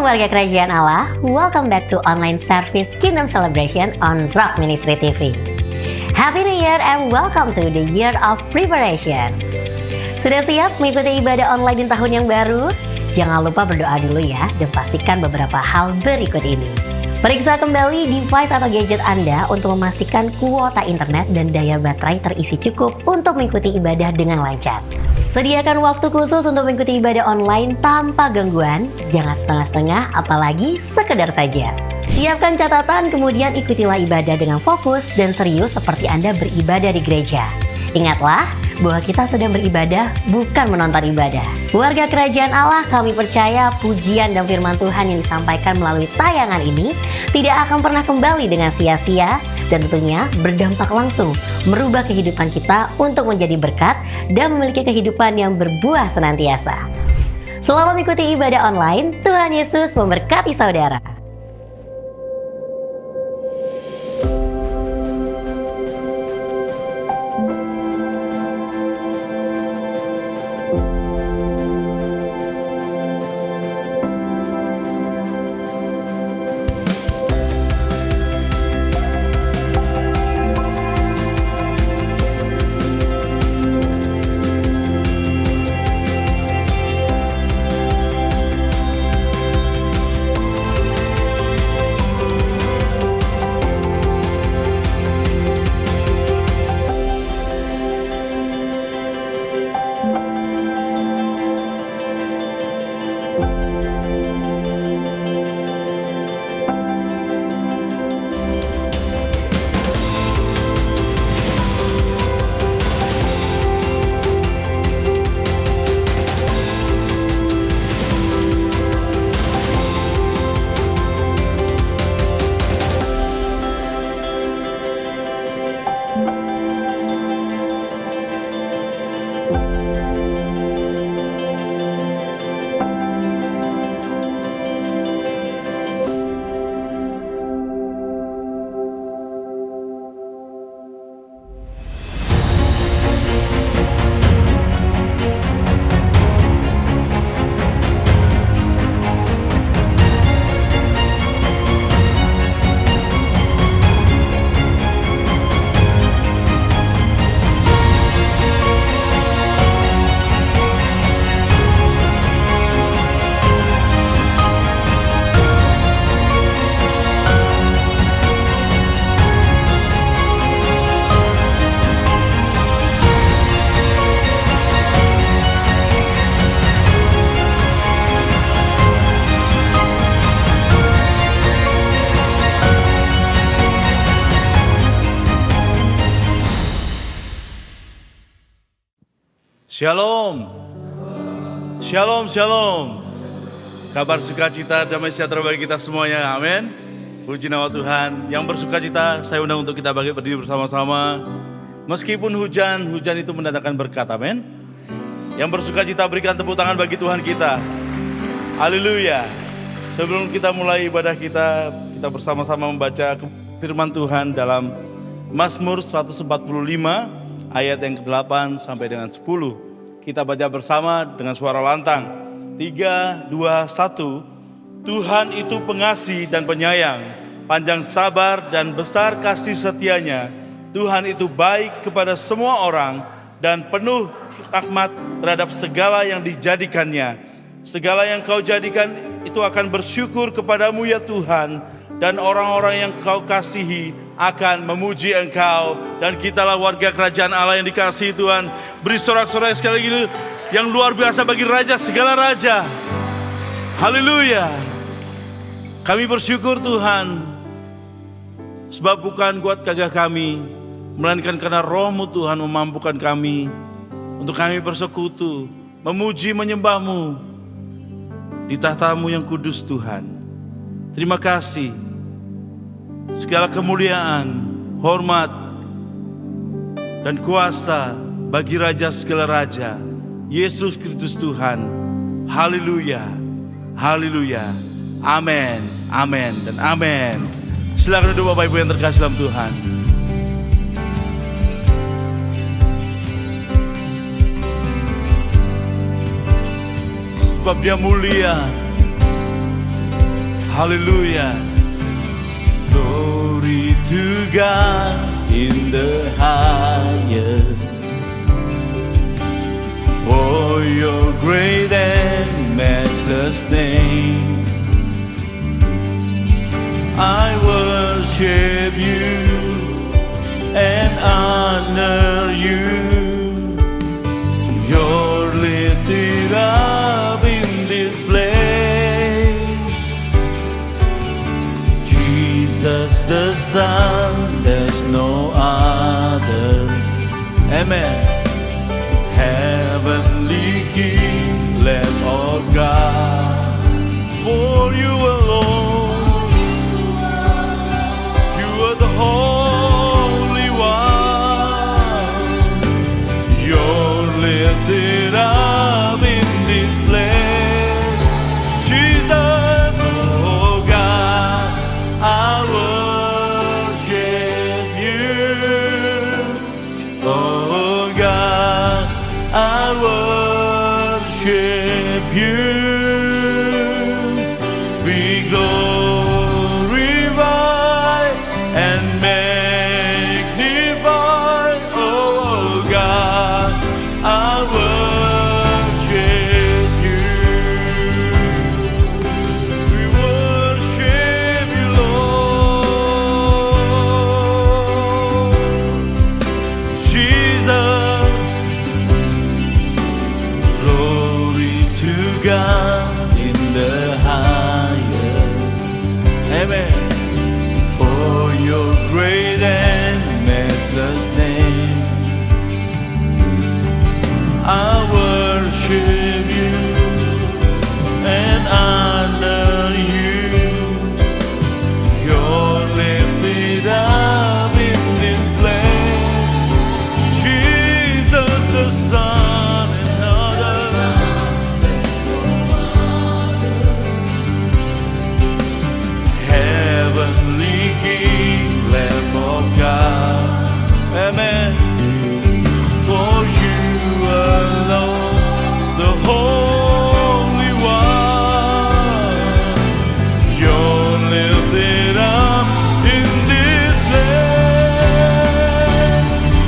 warga kerajaan Allah, welcome back to online service Kingdom Celebration on Rock Ministry TV. Happy New Year and welcome to the Year of Preparation. Sudah siap mengikuti ibadah online di tahun yang baru? Jangan lupa berdoa dulu ya, dan pastikan beberapa hal berikut ini. Periksa kembali device atau gadget Anda untuk memastikan kuota internet dan daya baterai terisi cukup untuk mengikuti ibadah dengan lancar. Sediakan waktu khusus untuk mengikuti ibadah online tanpa gangguan, jangan setengah-setengah apalagi sekedar saja. Siapkan catatan, kemudian ikutilah ibadah dengan fokus dan serius seperti Anda beribadah di gereja. Ingatlah bahwa kita sedang beribadah, bukan menonton ibadah. Warga kerajaan Allah, kami percaya pujian dan firman Tuhan yang disampaikan melalui tayangan ini tidak akan pernah kembali dengan sia-sia, dan tentunya berdampak langsung merubah kehidupan kita untuk menjadi berkat dan memiliki kehidupan yang berbuah senantiasa. Selamat mengikuti ibadah online. Tuhan Yesus memberkati saudara. Shalom, shalom, shalom. Kabar sukacita, damai sejahtera bagi kita semuanya, amin. Puji nama Tuhan. Yang bersukacita, saya undang untuk kita berdiri bersama-sama. Meskipun hujan itu mendatangkan berkat, amin. Yang bersukacita, berikan tepuk tangan bagi Tuhan kita. Haleluya. Sebelum kita mulai ibadah kita bersama-sama membaca firman Tuhan dalam Mazmur 145 ayat yang ke-8 sampai dengan 10. Kita baca bersama dengan suara lantang. 3, 2, 1. Tuhan itu pengasih dan penyayang, panjang sabar dan besar kasih setianya. Tuhan itu baik kepada semua orang dan penuh rahmat terhadap segala yang dijadikannya. Segala yang kau jadikan itu akan bersyukur kepadamu ya Tuhan, dan orang-orang yang kau kasihi akan memuji engkau. Dan kitalah warga kerajaan Allah yang dikasihi Tuhan. Beri sorak-sorai sekali lagi yang luar biasa bagi Raja segala Raja. Haleluya. Kami bersyukur Tuhan, sebab bukan kuat gagah kami, melainkan karena Roh-Mu Tuhan memampukan kami untuk kami bersekutu, memuji menyembah-Mu di tahta-Mu yang kudus Tuhan. Terima kasih. Segala kemuliaan, hormat, dan kuasa bagi Raja segala Raja, Yesus Kristus Tuhan. Haleluya, haleluya, amin, amin, dan amin. Silakan duduk Bapak Ibu yang terkasih dalam Tuhan. Sebab Dia mulia, Hallelujah. Glory to God in the highest, for your great and matchless name. I worship you and honor you. You're lifted up in this place. Jesus the Son, there's no other. Amen. Heavenly King, Lamb of God, for you alone, you are the Holy One. You're lifted up in this place. Jesus, oh God, I worship you. Oh God, I worship you. Be glorified and magnified. Oh God, I worship you. We worship you, Lord. Jesus. Glory to God in the highest. Amen. For your great and matchless name, I worship you and honor you. You're lifted up in this place. Jesus the Son and others. Heavenly King, Lamb of God. Amen. For you alone, the Holy One, you're lifted up in this place.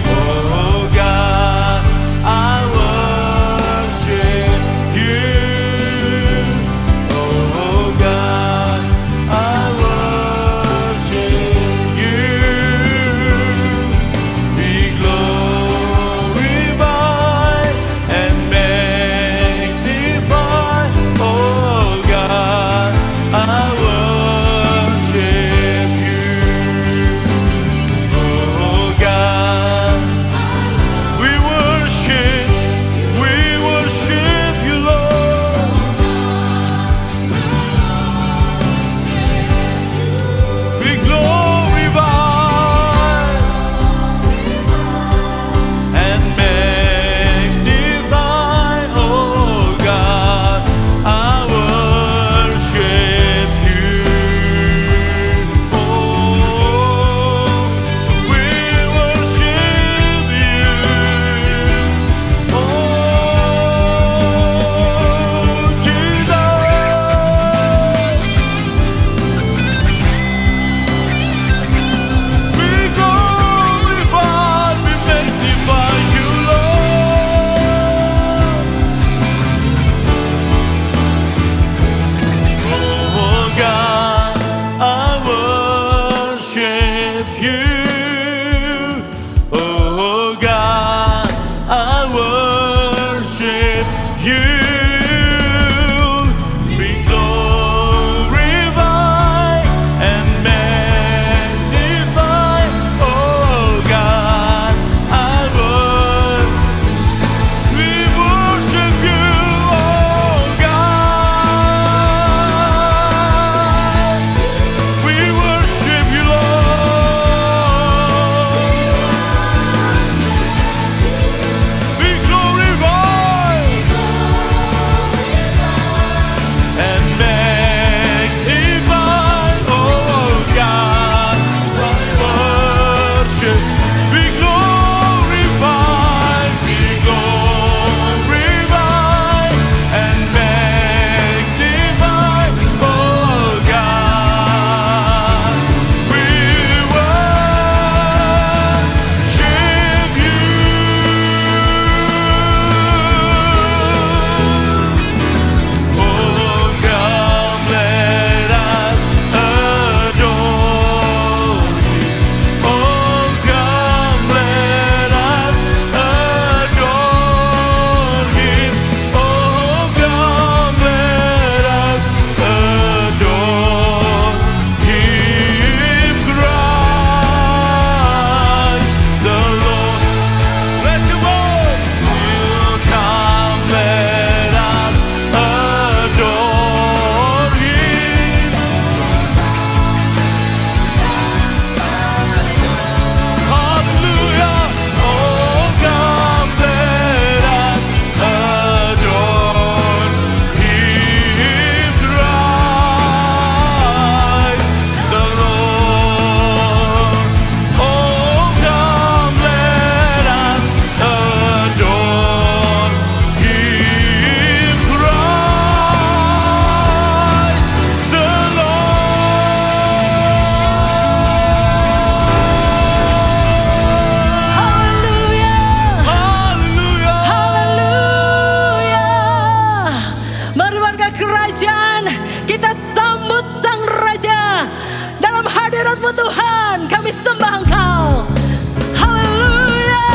Oh God, I worship you. Oh God, I worship you. Be glorified and magnified. Oh God, I worship you. Oh God, we worship you, Lord. Be glorified and magnified. Oh God, I worship you. Oh, we worship you. Oh, Jesus. We glorify, we magnify you, Lord. Oh God, I worship you. Oh God, I worship you. Be glorified and magnified. Oh God, I we worship you. Oh God, we worship you, Lord. Be glorified. pujian, kita sambut Sang Raja. Dalam hadirat-Mu Tuhan, kami sembah Engkau. Haleluya.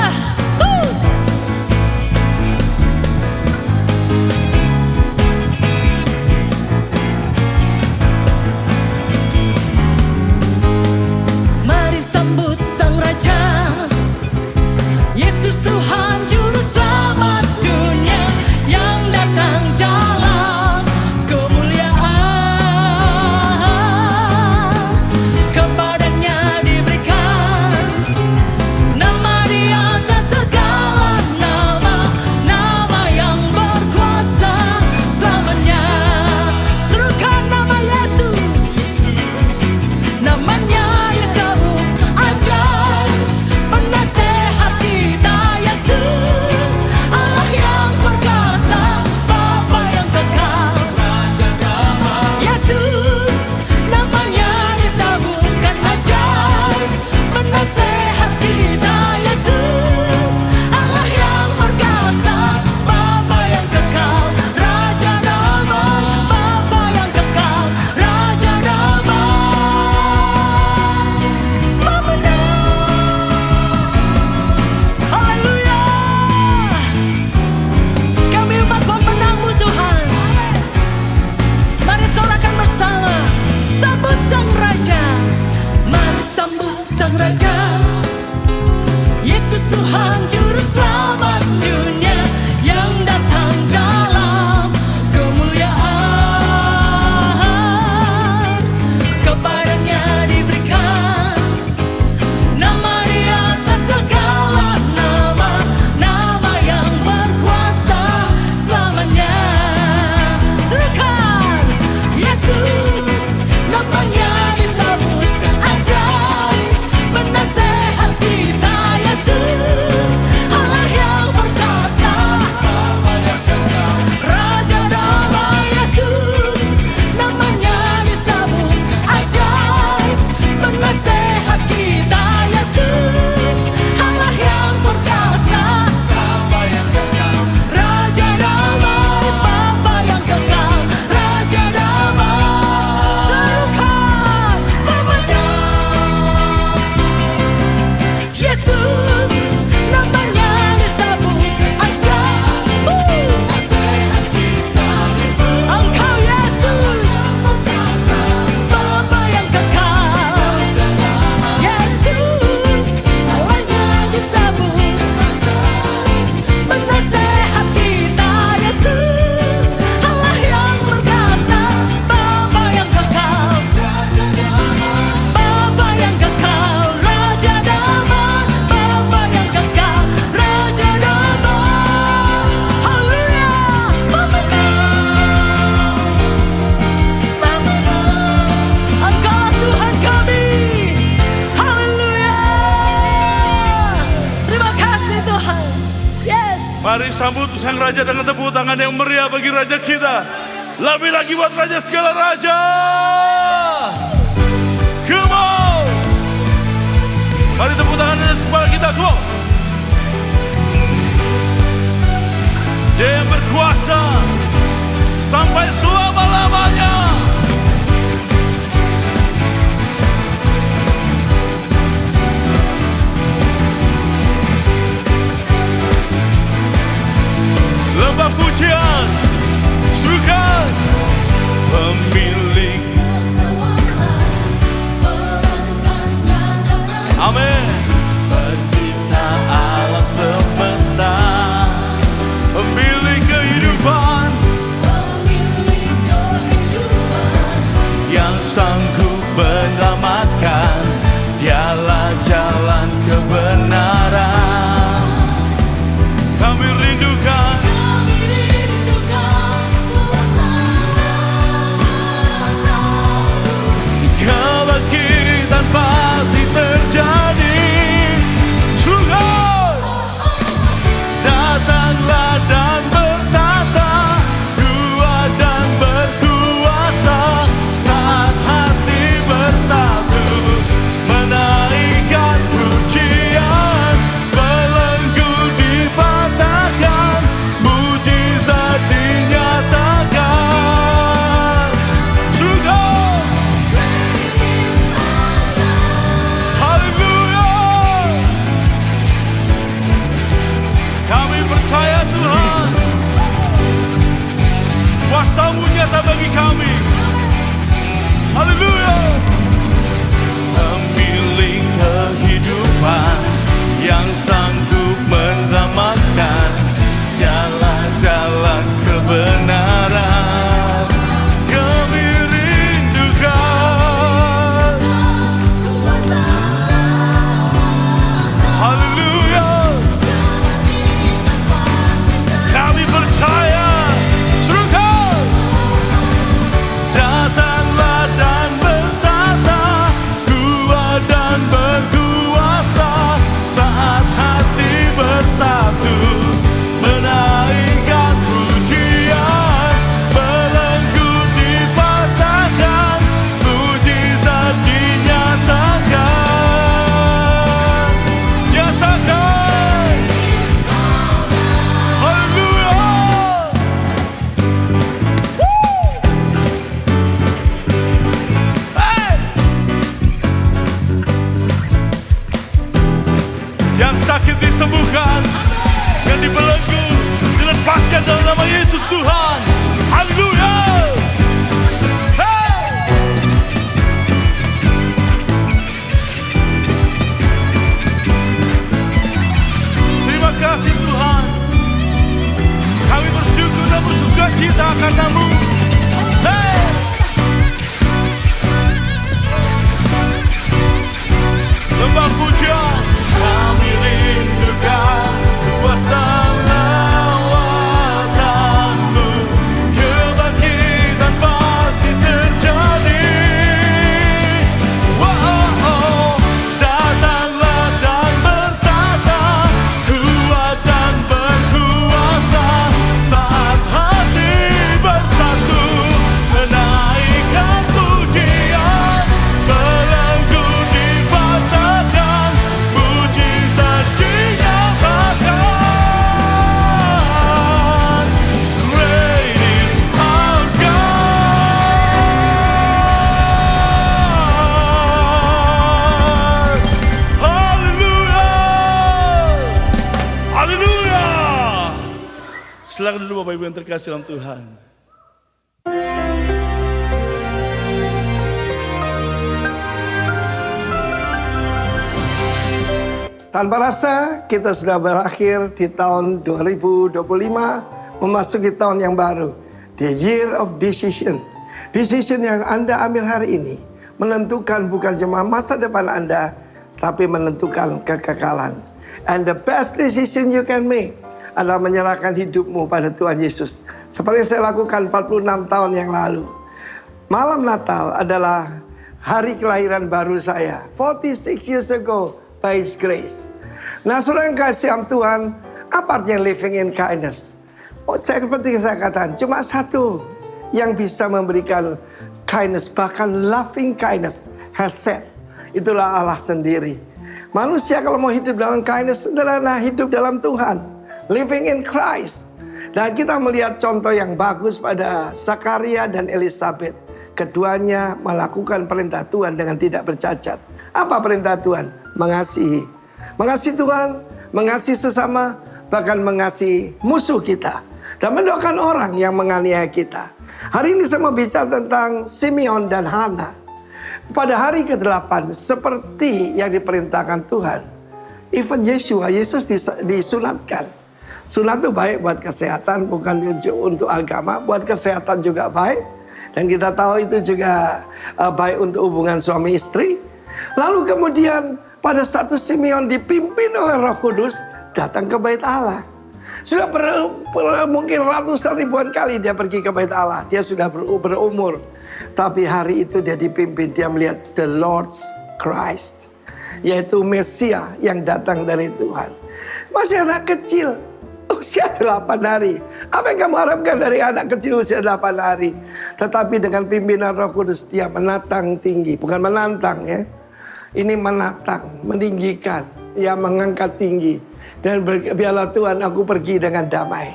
Mari sambut Sang Raja, Yesus Tuhan Juru Selamat dunia yang datang dalam kemuliaan. Kepadanya diberikan nama di atas segala nama, nama yang berkuasa selamanya. Serukan nama Yesus, namanya disebut ajaib, penasehat kita Yesus, Allah yang perkasa, Bapa yang kekal, Raja damai. Yesus, namanya disebutkan ajaib, penasehat kita Yesus, Allah yang perkasa, Bapa yang kekal, Raja damai, Bapa yang kekal, Raja damai. Haleluya. Kami umat pemenang-Mu Tuhan. Mari sorakan bersama, sambut Sang Raja. Mari sambut Sang Raja, Yesus Tuhan Juru Selamat dunia yang datang dalam kemuliaan. Kepadanya diberikan nama di atas segala nama, nama yang berkuasa selamanya. Serukan Yesus, namanya disebut ajaib, penasehat kita Yesus, Allah yang perkasa, Bapa yang kekal, Raja damai. Yesus, namanya disebut ajaib, penasehat kita Yesus, Allah yang perkasa, Bapa yang kekal, Raja damai, Bapa yang kekal, Raja damai. Serukan pemenang. Yesus, namanya disebut ajaib, penasehat kita Yesus, Engkau Yesus, perkasa, Bapa yang kekal. Yesus, namanya disebut ajaib, penasehat kita Yesus, Allah yang perkasa, Bapa yang kekal, Bapa yang kekal, Raja damai, Bapa yang kekal, Raja damai. Haleluya. Pemenang, Engkau Tuhan kami. Haleluya. Terima kasih Tuhan. Yes. Mari sambut Sang Raja dengan tepuk tangan yang meriah bagi Raja kita. Lebih lagi buat Raja segala Raja. Come on. Mari tepuk tangan kepala kita semua. Dia yang berkuasa sampai selama-lamanya. Lembah pujian, sukan pemilik. Amin. Pencipta alam semesta, pemilik kehidupan. kuasa-Mu nyata bagi kami. Haleluya. Memilih kehidupan yang sanggup menyelamatkan, jalan-jalan kebenaran kami rindukan. Haleluya. Kami percaya. Serukan. Datanglah dan bertata, kuat dan berkuasa, saat hati bersatu menaikkan pujian, belenggu dipatahkan, mujizat dinyatakan. Nyatakan. Haleluya. Hey! Yang sakit disembuhkan, yang dibelenggu dilepaskan dalam nama Yesus Tuhan. Haleluya. Hey! Terima kasih Tuhan. Kami bersyukur dan bersuka cita karena-Mu. Hey! Lembah pujian kami rindukan, kuasa lawatan-Mu, kebangkitan pasti terjadi. Wow, datanglah dan bertata, kuat dan berkuasa, saat hati bersatu menaikkan pujian, belenggu dipatahkan, mujizat dinyatakan. Great is our God. Haleluya. Haleluya. Silakan dulu Bapak Ibu yang terkasih dalam Tuhan. Tanpa rasa kita sudah berakhir di tahun 2025, memasuki tahun yang baru. The year of decision. Decision yang Anda ambil hari ini menentukan bukan cuma masa depan Anda, tapi menentukan kekekalan. And the best decision you can make adalah menyerahkan hidupmu pada Tuhan Yesus. Seperti yang saya lakukan 46 tahun yang lalu. Malam Natal adalah hari kelahiran baru saya. 46 years ago by His grace. Nah, saudara yang kasih Tuhan, apa artinya living in kindness? Seperti saya katakan, cuma satu yang bisa memberikan kindness, bahkan loving kindness, has said. Itulah Allah sendiri. Manusia kalau mau hidup dalam kindness, sederhana, hidup dalam Tuhan. Living in Christ. Dan kita melihat contoh yang bagus pada Zakaria dan Elizabeth. Keduanya melakukan perintah Tuhan dengan tidak bercacat. Apa perintah Tuhan? Mengasihi. Mengasihi Tuhan, mengasihi sesama, bahkan mengasihi musuh kita. Dan mendoakan orang yang menganiaya kita. Hari ini saya mau bicara tentang Simeon dan Hana. Pada hari ke-8, seperti yang diperintahkan Tuhan. Even Yesus disunatkan. Sunat itu baik buat kesehatan, bukan untuk agama. Buat kesehatan juga baik. Dan kita tahu itu juga baik untuk hubungan suami istri. Lalu kemudian pada satu Simeon dipimpin oleh Roh Kudus datang ke bait Allah. Sudah mungkin ratusan ribuan kali dia pergi ke bait Allah. Dia sudah berumur. Tapi hari itu dia dipimpin, dia melihat the Lord's Christ. Yaitu Mesia yang datang dari Tuhan. Masih anak kecil, usia 8 hari. Apa yang kamu harapkan dari anak kecil usia 8 hari? Tetapi dengan pimpinan Roh Kudus dia menatang tinggi. Bukan menantang ya. Ini menatang, meninggikan. Ya mengangkat tinggi. Dan biarlah Tuhan aku pergi dengan damai.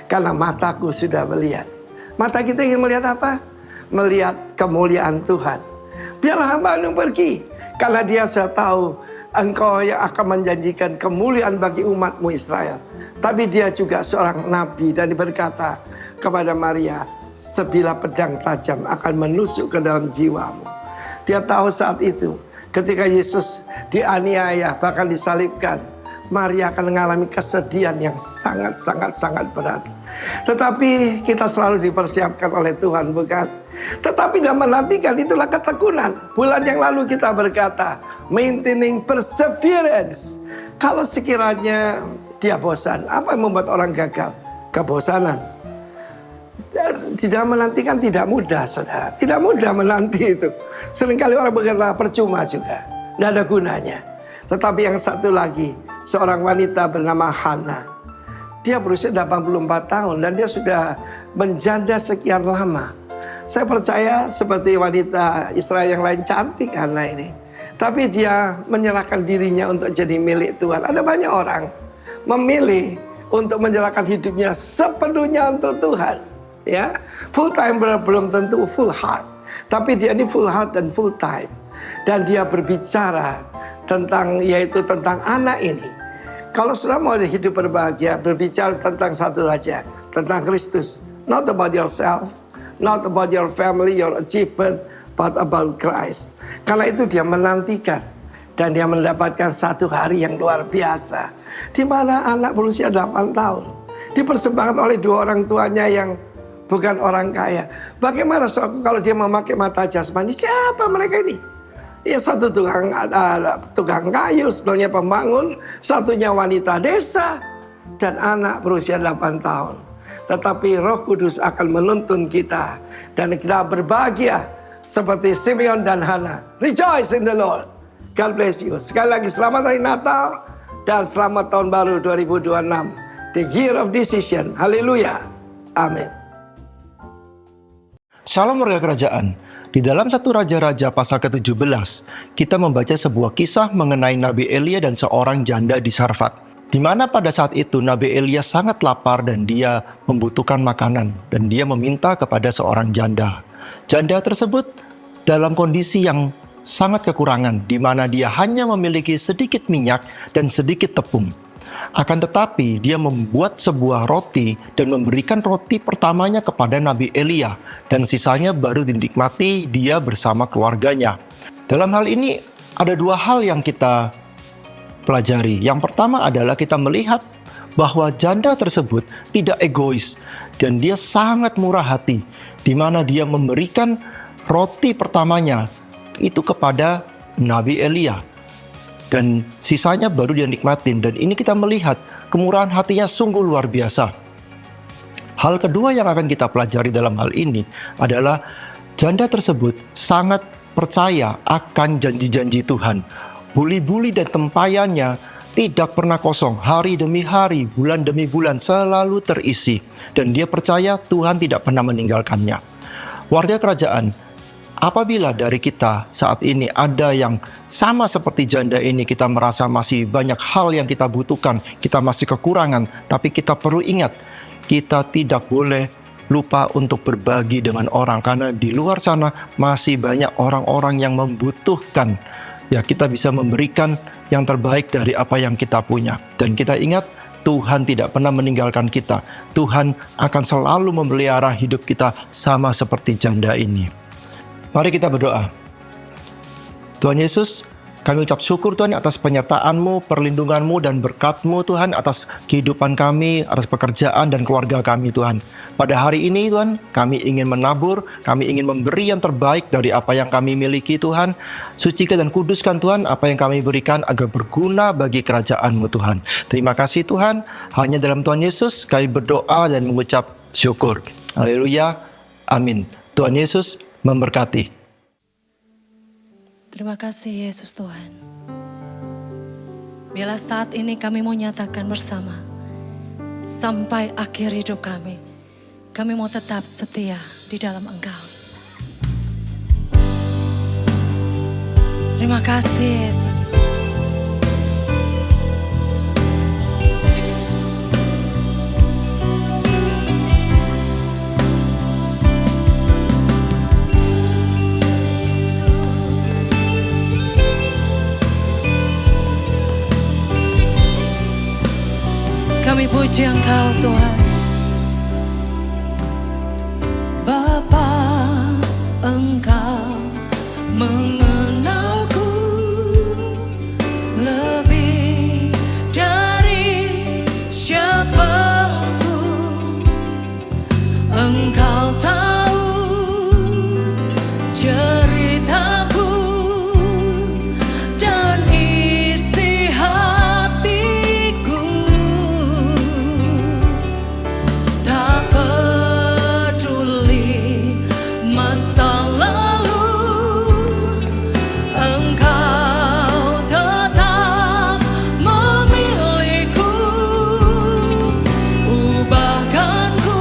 Karena mataku sudah melihat. Mata kita ingin melihat apa? Melihat kemuliaan Tuhan. Biarlah hamba yang pergi. Karena dia sudah tahu engkau yang akan menjanjikan kemuliaan bagi umatmu Israel. Tapi dia juga seorang nabi dan berkata kepada Maria, sebilah pedang tajam akan menusuk ke dalam jiwamu. Dia tahu saat itu ketika Yesus dianiaya bahkan disalibkan, Maria akan mengalami kesedihan yang sangat berat. Tetapi kita selalu dipersiapkan oleh Tuhan, bukan? Tetapi dan menantikan itulah ketekunan. Bulan yang lalu kita berkata, maintaining perseverance. Kalau sekiranya dia bosan, apa yang membuat orang gagal? Kebosanan. Tidak menantikan tidak mudah, saudara. Tidak mudah menanti itu. Seringkali orang berkata percuma juga. Tidak ada gunanya. Tetapi yang satu lagi, seorang wanita bernama Hana. Dia berusia 84 tahun dan dia sudah menjanda sekian lama. Saya percaya seperti wanita Israel yang lain, cantik Hana ini. Tapi dia menyerahkan dirinya untuk jadi milik Tuhan. Ada banyak orang memilih untuk menyerahkan hidupnya sepenuhnya untuk Tuhan. Ya, full time belum tentu full heart. Tapi dia ini full heart dan full time. Dan dia berbicara tentang anak ini. Kalau sudah mau hidup berbahagia, berbicara tentang satu saja, tentang Kristus. Not about yourself, not about your family, your achievement, but about Christ. Karena itu dia menantikan dan dia mendapatkan satu hari yang luar biasa. Di mana anak berusia 8 tahun dipersembahkan oleh dua orang tuanya yang bukan orang kaya. Bagaimana kalau dia memakai mata jasmani? Siapa mereka ini? Ya, satu tukang kayu, satunya pembangun, satunya wanita desa, dan anak berusia 8 tahun. Tetapi Roh Kudus akan menuntun kita, dan kita berbahagia seperti Simeon dan Hana. Rejoice in the Lord. God bless you. Sekali lagi selamat hari Natal, dan selamat tahun baru 2026. The year of decision. Haleluya. Amin. Shalom warga kerajaan. Di dalam 1 Raja-Raja pasal ke-17, kita membaca sebuah kisah mengenai Nabi Elia dan seorang janda di Sarfat. Di mana pada saat itu Nabi Elia sangat lapar dan dia membutuhkan makanan. Dan dia meminta kepada seorang janda. Janda tersebut dalam kondisi yang sangat kekurangan, di mana dia hanya memiliki sedikit minyak dan sedikit tepung. Akan tetapi dia membuat sebuah roti dan memberikan roti pertamanya kepada Nabi Elia, dan sisanya baru dinikmati dia bersama keluarganya. Dalam hal ini ada dua hal yang kita pelajari. Yang pertama adalah kita melihat bahwa janda tersebut tidak egois dan dia sangat murah hati, di mana dia memberikan roti pertamanya itu kepada Nabi Elia. Dan sisanya baru dia nikmatin. Dan ini kita melihat kemurahan hatinya sungguh luar biasa. Hal kedua yang akan kita pelajari dalam hal ini adalah janda tersebut sangat percaya akan janji-janji Tuhan. Buli-buli dan tempayannya tidak pernah kosong. Hari demi hari, bulan demi bulan selalu terisi. Dan dia percaya Tuhan tidak pernah meninggalkannya. Warga kerajaan, apabila dari kita saat ini ada yang sama seperti janda ini, kita merasa masih banyak hal yang kita butuhkan, kita masih kekurangan, tapi kita perlu ingat, kita tidak boleh lupa untuk berbagi dengan orang, karena di luar sana masih banyak orang-orang yang membutuhkan. Ya, kita bisa memberikan yang terbaik dari apa yang kita punya. Dan kita ingat, Tuhan tidak pernah meninggalkan kita. Tuhan akan selalu memelihara hidup kita sama seperti janda ini. Mari kita berdoa. Tuhan Yesus, kami ucap syukur Tuhan atas penyertaan-Mu, perlindungan-Mu, dan berkat-Mu Tuhan atas kehidupan kami, atas pekerjaan dan keluarga kami Tuhan. Pada hari ini Tuhan, kami ingin menabur, kami ingin memberi yang terbaik dari apa yang kami miliki Tuhan. Sucikan dan kuduskan Tuhan apa yang kami berikan agar berguna bagi kerajaan-Mu Tuhan. Terima kasih Tuhan, hanya dalam Tuhan Yesus kami berdoa dan mengucap syukur. Haleluya, amin. Tuhan Yesus memberkati. Terima kasih Yesus Tuhan. Bila saat ini kami mau nyatakan bersama, sampai akhir hidup kami mau tetap setia di dalam Engkau. Terima kasih Yesus. Kami puji Engkau Tuhan. Engkau tahu ceritaku dan isi hatiku. Tak peduli masa lalu, Engkau tetap memilihku. Ubahkanku,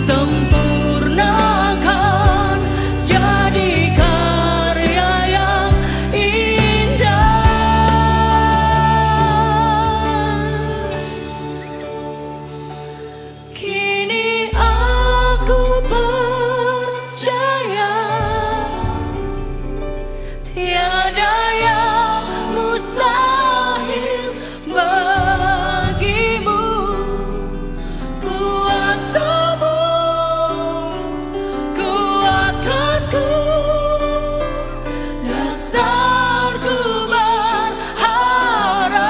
sempurnakan jadi karya yang indah. Kini aku percaya tiada yang mustahil bagimu. Kuasamu kuatkanku, dasarku berharap.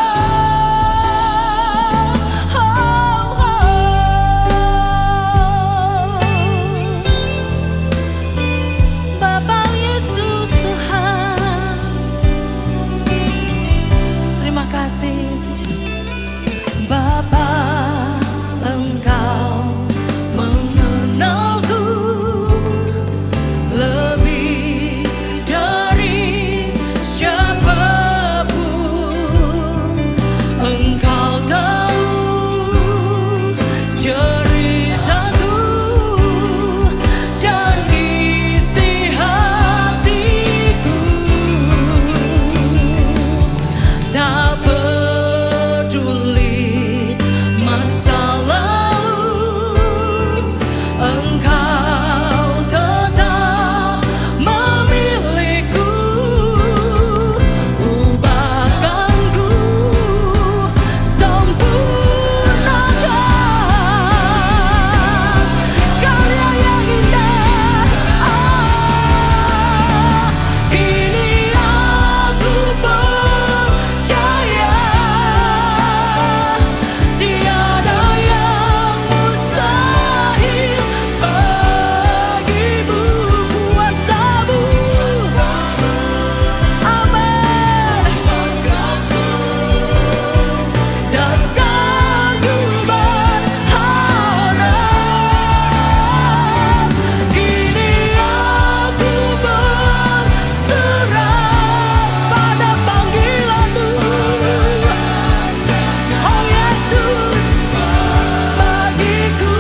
Bapa Yesus Tuhan, terima kasih Yesus. Bapa, Engkau mengenalku lebih dari siapapun. Engkau tahu ceritaku dan isi hatiku. Tak peduli masa lalu, Engkau tetap memilihku. Ubahkanku, sempurnakan karya yang indah. Kini aku percaya tiada yang mustahil bagimu. Kuasamu, amin, dasarku berharap. Kini aku berserah pada panggilanmu. Oh Yesus, bagiku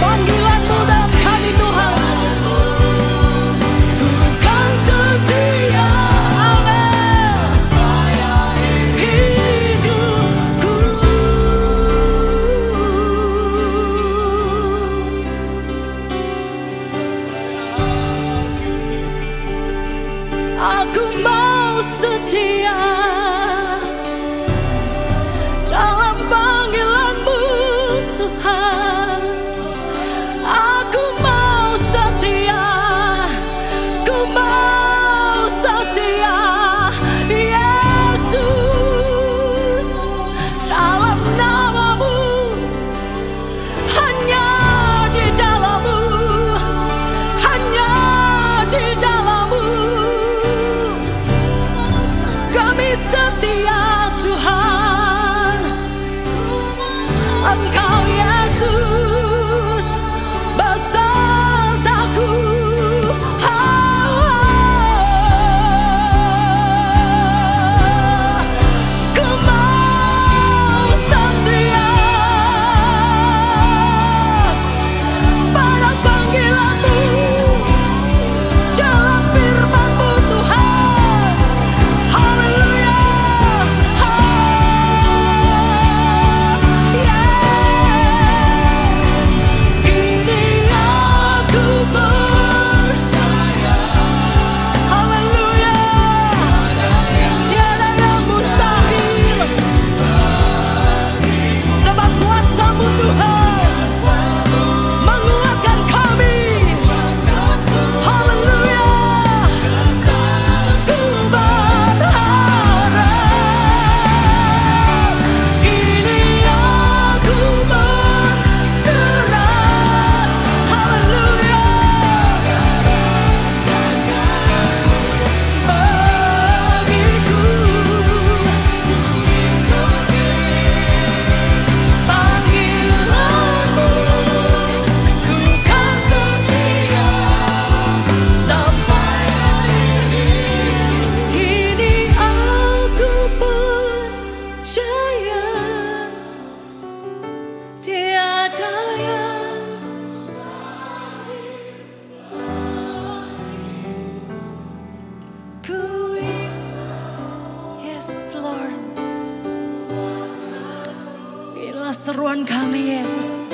panggilanmu dan kami Tuhan, ku kan setia, amin, hidupku. Aku mau setia dalam panggilanmu Tuhan. Aku mau setia, ku mau setia Yesus, dalam namamu, hanya di dalammu, hanya di dalammu. Kami setia Tuhan, Engkau Yesus besertaku. Ku mau setia pada panggilanmu, dalam firman-Mu Tuhan. Haleluya. Yeah. seruan kami Yesus.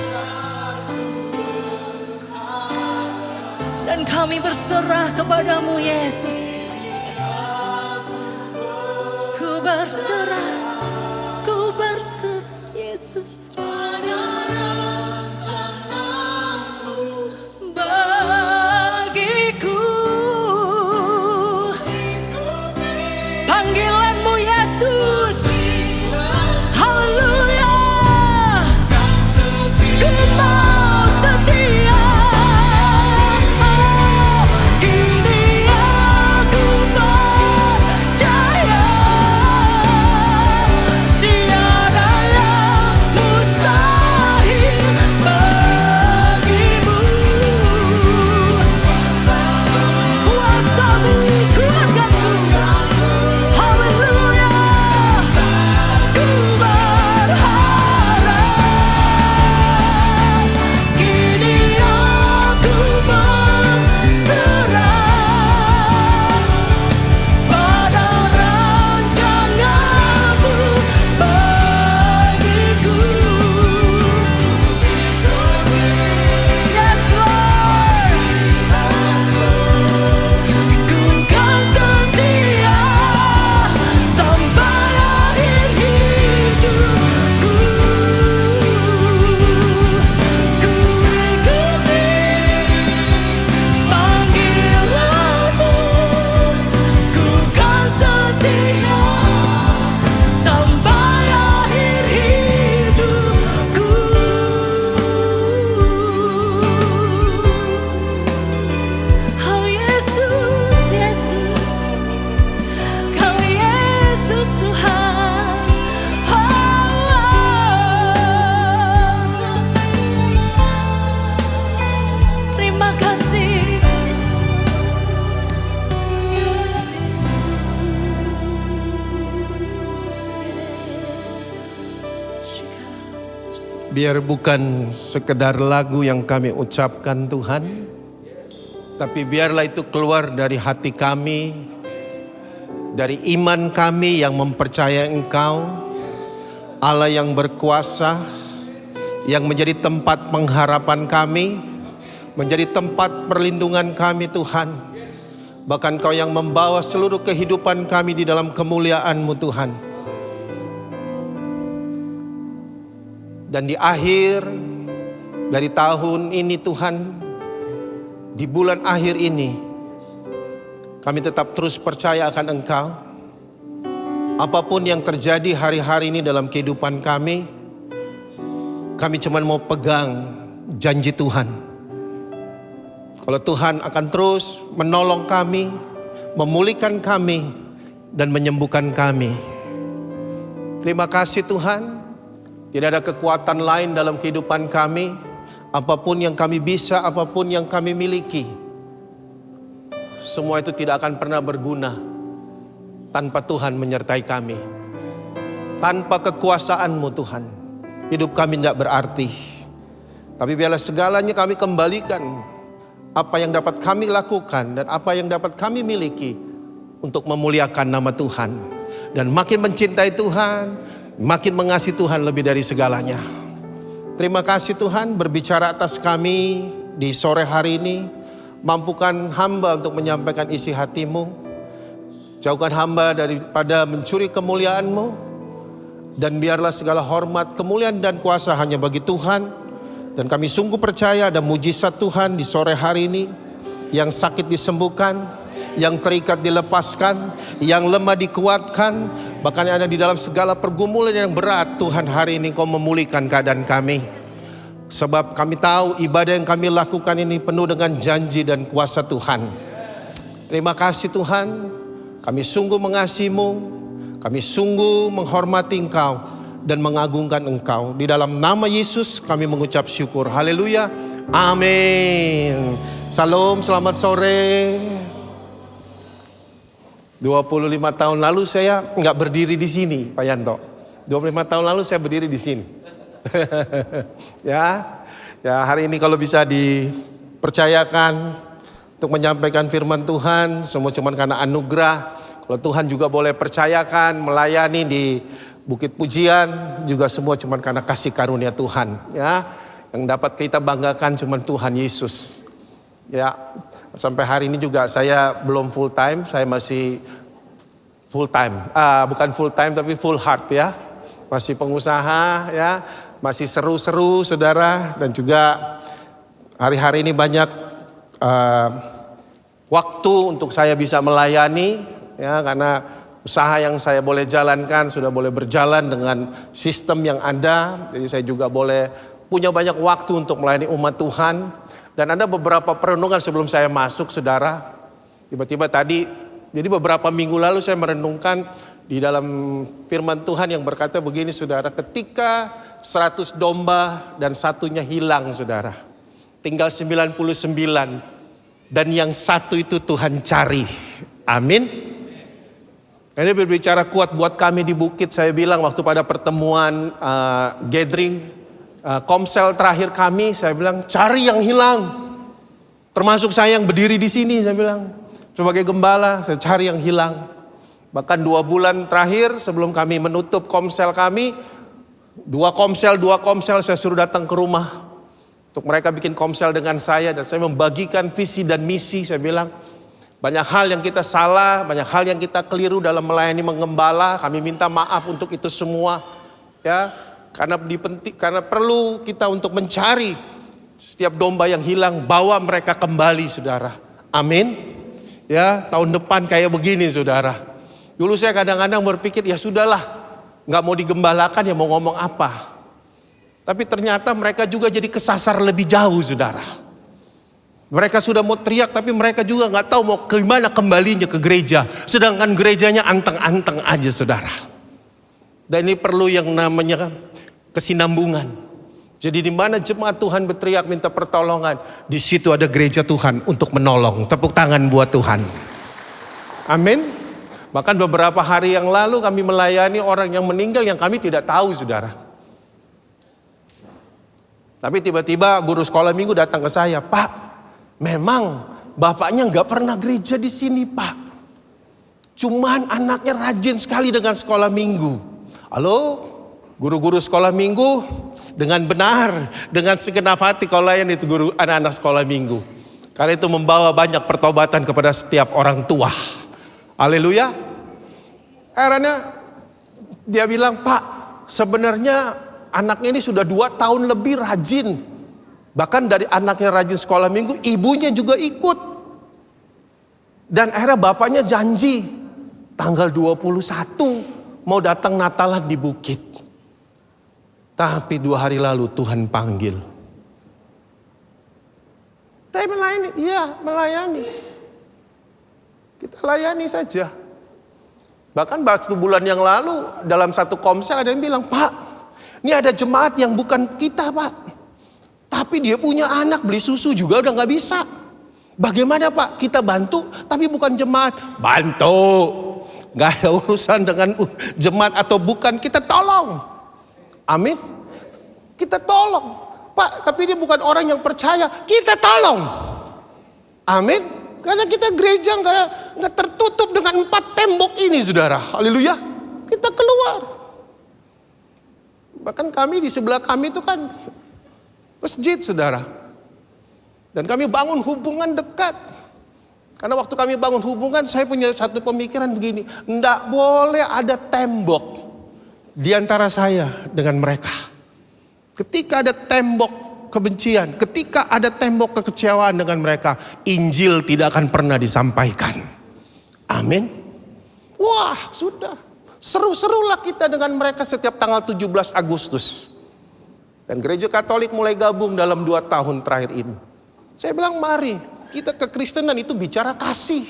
Dan kami berserah kepadamu Yesus. Ku berserah Yesus. Bagiku panggilanmu Yesus. Haleluya. Ku mau setia. Kini aku percaya tiada yang mustahil bagimu. Kuasamu kuatkanku. Haleluya. Ku berharap kini aku berserah pada rancanganmu bagiku. Yes Lord, ku kan setia sampai akhir hidupku. Ku ikuti panggilanmu, ku kan setia sampai akhir hidupku. Oh Yesus, Yesus, Kau Yesus Tuhan. Terima kasih. Biar bukan sekedar lagu yang kami ucapkan Tuhan, tapi biarlah itu keluar dari hati kami, dari iman kami yang mempercayai Engkau, Allah yang berkuasa, yang menjadi tempat pengharapan kami, menjadi tempat perlindungan kami Tuhan. Bahkan Kau yang membawa seluruh kehidupan kami di dalam kemuliaan-Mu Tuhan. Dan di akhir dari tahun ini Tuhan, di bulan akhir ini, kami tetap terus percaya akan Engkau. Apapun yang terjadi hari-hari ini dalam kehidupan kami cuma mau pegang janji Tuhan. Kalau Tuhan akan terus menolong kami, memulihkan kami, dan menyembuhkan kami. Terima kasih Tuhan. Tidak ada kekuatan lain dalam kehidupan kami. Apapun yang kami bisa, apapun yang kami miliki, semua itu tidak akan pernah berguna tanpa Tuhan menyertai kami. Tanpa kekuasaan-Mu Tuhan, hidup kami tidak berarti. Tapi biarlah segalanya kami kembalikan, apa yang dapat kami lakukan dan apa yang dapat kami miliki untuk memuliakan nama Tuhan. Dan makin mencintai Tuhan, makin mengasihi Tuhan lebih dari segalanya. Terima kasih Tuhan berbicara atas kami di sore hari ini. Mampukan hamba untuk menyampaikan isi hati-Mu. Jauhkan hamba daripada mencuri kemuliaan-Mu. Dan biarlah segala hormat, kemuliaan dan kuasa hanya bagi Tuhan. Dan kami sungguh percaya ada mujizat Tuhan di sore hari ini. Yang sakit disembuhkan, yang terikat dilepaskan, yang lemah dikuatkan, bahkan yang ada di dalam segala pergumulan yang berat. Tuhan, hari ini Kau memulihkan keadaan kami. Sebab kami tahu ibadah yang kami lakukan ini penuh dengan janji dan kuasa Tuhan. Terima kasih Tuhan, kami sungguh mengasihi-Mu, kami sungguh menghormati Engkau dan mengagungkan Engkau. Di dalam nama Yesus kami mengucap syukur. Haleluya, amin. Salam, selamat sore. 25 tahun lalu saya nggak berdiri di sini, Pak Yanto. 25 tahun lalu saya berdiri di sini. Ya hari ini kalau bisa dipercayakan untuk menyampaikan firman Tuhan, semua cuma karena anugerah. Kalau Tuhan juga boleh percayakan melayani di Bukit Pujian juga semua cuma karena kasih karunia Tuhan, ya. Yang dapat kita banggakan cuma Tuhan Yesus. Ya, sampai hari ini juga saya belum full time, saya masih full time. Bukan full time tapi full heart ya. Masih pengusaha ya, masih seru-seru saudara, dan juga hari-hari ini banyak waktu untuk saya bisa melayani ya, karena usaha yang saya boleh jalankan sudah boleh berjalan dengan sistem yang ada. Jadi saya juga boleh punya banyak waktu untuk melayani umat Tuhan. Dan ada beberapa perenungan sebelum saya masuk saudara. Tiba-tiba tadi, jadi beberapa minggu lalu saya merenungkan di dalam firman Tuhan yang berkata begini saudara. Ketika 100 domba dan satunya hilang saudara. Tinggal 99. Dan yang satu itu Tuhan cari. Amin. Ini berbicara kuat buat kami di bukit. Saya bilang waktu pada pertemuan gathering komsel terakhir kami, saya bilang cari yang hilang. Termasuk saya yang berdiri di sini, saya bilang sebagai gembala saya cari yang hilang. Bahkan 2 bulan terakhir sebelum kami menutup komsel kami, 2 komsel saya suruh datang ke rumah untuk mereka bikin komsel dengan saya, dan saya membagikan visi dan misi. Saya bilang banyak hal yang kita salah, banyak hal yang kita keliru dalam melayani mengembala. Kami minta maaf untuk itu semua, ya. Karena perlu kita untuk mencari setiap domba yang hilang, bawa mereka kembali saudara. Amin. Ya, tahun depan kayak begini saudara. Dulu saya kadang-kadang berpikir ya sudahlah, gak mau digembalakan ya mau ngomong apa. Tapi ternyata mereka juga jadi kesasar lebih jauh saudara. Mereka sudah mau teriak tapi mereka juga gak tahu mau kemana kembalinya ke gereja. Sedangkan gerejanya anteng-anteng aja saudara. Dan ini perlu yang namanya kesinambungan. Jadi di mana jemaat Tuhan berteriak minta pertolongan, di situ ada gereja Tuhan untuk menolong. Tepuk tangan buat Tuhan. Amin. Bahkan beberapa hari yang lalu kami melayani orang yang meninggal yang kami tidak tahu saudara. Tapi tiba-tiba guru sekolah minggu datang ke saya, Pak, memang bapaknya nggak pernah gereja di sini Pak. Cuman anaknya rajin sekali dengan sekolah minggu. Halo? Guru-guru sekolah minggu dengan benar, dengan segenap hati kau layan itu guru anak-anak sekolah minggu. Karena itu membawa banyak pertobatan kepada setiap orang tua. Haleluya. Akhirnya dia bilang, Pak sebenarnya anaknya ini sudah 2 tahun lebih rajin. Bahkan dari anaknya rajin sekolah minggu, ibunya juga ikut. Dan akhirnya bapaknya janji tanggal 21 mau datang Natalan di bukit. Tapi 2 hari lalu Tuhan panggil. Saya melayani, iya melayani. Kita layani saja. Bahkan 1 bulan yang lalu dalam satu komsel ada yang bilang, Pak, ini ada jemaat yang bukan kita Pak. Tapi dia punya anak beli susu juga udah gak bisa. Bagaimana Pak? Kita bantu tapi bukan jemaat. Bantu. Gak ada urusan dengan jemaat atau bukan, kita tolong. Amin. Kita tolong. Pak, tapi dia bukan orang yang percaya. Kita tolong. Amin. Karena kita gereja nggak tertutup dengan 4 tembok ini, saudara. Haleluya. Kita keluar. Bahkan kami di sebelah kami itu kan masjid, saudara. Dan kami bangun hubungan dekat. Karena waktu kami bangun hubungan, saya punya satu pemikiran begini. Nggak boleh ada tembok di antara saya dengan mereka. Ketika ada tembok kebencian, ketika ada tembok kekecewaan dengan mereka, Injil tidak akan pernah disampaikan. Amin. Wah, sudah. Seru-serulah kita dengan mereka setiap tanggal 17 Agustus. Dan gereja Katolik mulai gabung dalam 2 tahun terakhir ini. Saya bilang mari, kita kekristenan itu bicara kasih.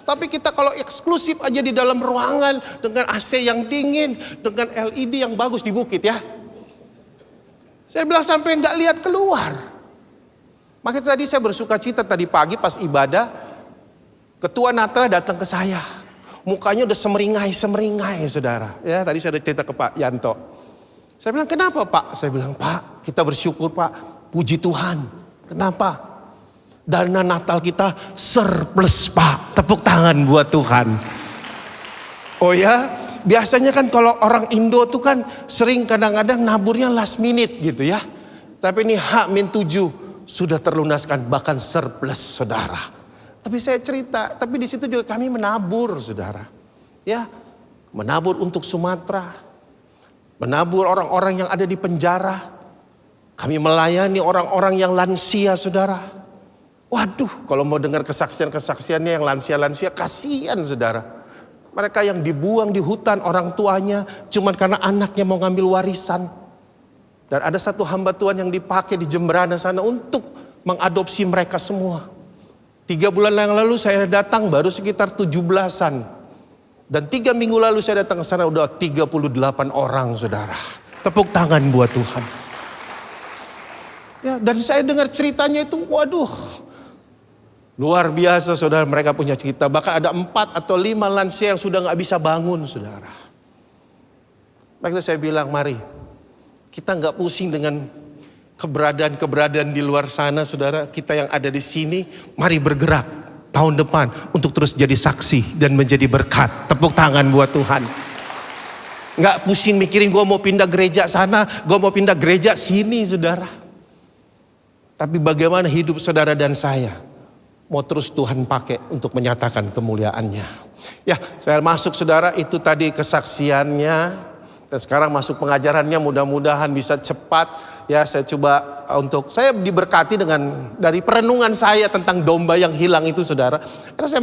Tapi kita kalau eksklusif aja di dalam ruangan dengan AC yang dingin, dengan LED yang bagus di bukit ya. Saya bilang sampai nggak lihat keluar. Makanya tadi saya bersuka cita tadi pagi pas ibadah, ketua Natal datang ke saya. Mukanya udah semeringai saudara. Ya tadi saya udah cerita ke Pak Yanto. Saya bilang kenapa Pak? Saya bilang Pak kita bersyukur Pak, puji Tuhan. Kenapa? Dana Natal kita surplus Pak. Tepuk tangan buat Tuhan. Oh ya, biasanya kan kalau orang Indo tuh kan sering kadang-kadang naburnya last minute gitu ya. Tapi ini H-7 sudah terlunaskan, bahkan surplus saudara. Tapi saya cerita, tapi di situ juga kami menabur saudara. Ya, menabur untuk Sumatera, menabur orang-orang yang ada di penjara. Kami melayani orang-orang yang lansia saudara. Waduh, kalau mau dengar kesaksian-kesaksiannya yang lansia-lansia, kasihan saudara. Mereka yang dibuang di hutan orang tuanya cuman karena anaknya mau ngambil warisan. Dan ada satu hamba Tuhan yang dipakai di Jemberana sana untuk mengadopsi mereka semua. 3 bulan yang lalu saya datang baru sekitar 17-an. Dan 3 minggu lalu saya datang ke sana udah 38 orang saudara. Tepuk tangan buat Tuhan. Ya, dan saya dengar ceritanya itu, waduh. Luar biasa saudara, mereka punya cerita. Bahkan ada 4 atau 5 lansia yang sudah gak bisa bangun saudara. Maka saya bilang, mari kita gak pusing dengan keberadaan-keberadaan di luar sana saudara. Kita yang ada di sini, mari bergerak tahun depan untuk terus jadi saksi dan menjadi berkat. Tepuk tangan buat Tuhan. Gak pusing mikirin gue mau pindah gereja sana, gue mau pindah gereja sini saudara. Tapi bagaimana hidup saudara dan saya mau terus Tuhan pakai untuk menyatakan kemuliaannya. Ya, saya masuk saudara, itu tadi kesaksiannya. Dan sekarang masuk pengajarannya, mudah-mudahan bisa cepat. Ya, saya coba saya diberkati dengan dari perenungan saya tentang domba yang hilang itu saudara. Karena saya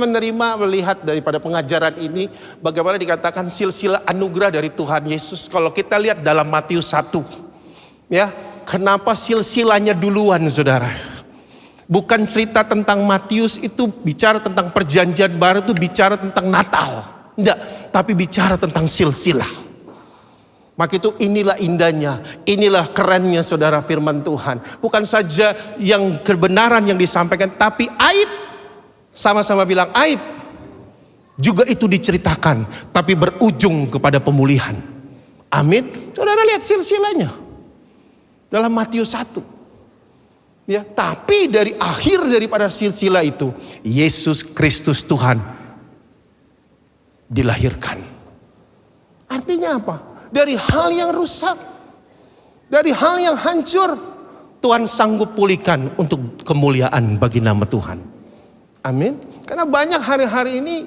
melihat daripada pengajaran ini, bagaimana dikatakan silsilah anugerah dari Tuhan Yesus. Kalau kita lihat dalam Matius 1. Ya, kenapa silsilahnya duluan saudara? Bukan cerita tentang Matius itu bicara tentang perjanjian baru, itu bicara tentang Natal. Enggak, tapi bicara tentang silsilah. Maka itu inilah indahnya, inilah kerennya saudara firman Tuhan. Bukan saja yang kebenaran yang disampaikan, tapi aib. Sama-sama bilang aib. Juga itu diceritakan, tapi berujung kepada pemulihan. Amin. Saudara lihat silsilahnya. Dalam Matius 1. Ya, tapi dari akhir daripada silsilah itu, Yesus Kristus Tuhan dilahirkan. Artinya apa? Dari hal yang rusak, dari hal yang hancur, Tuhan sanggup pulihkan untuk kemuliaan bagi nama Tuhan. Amin. Karena banyak hari-hari ini,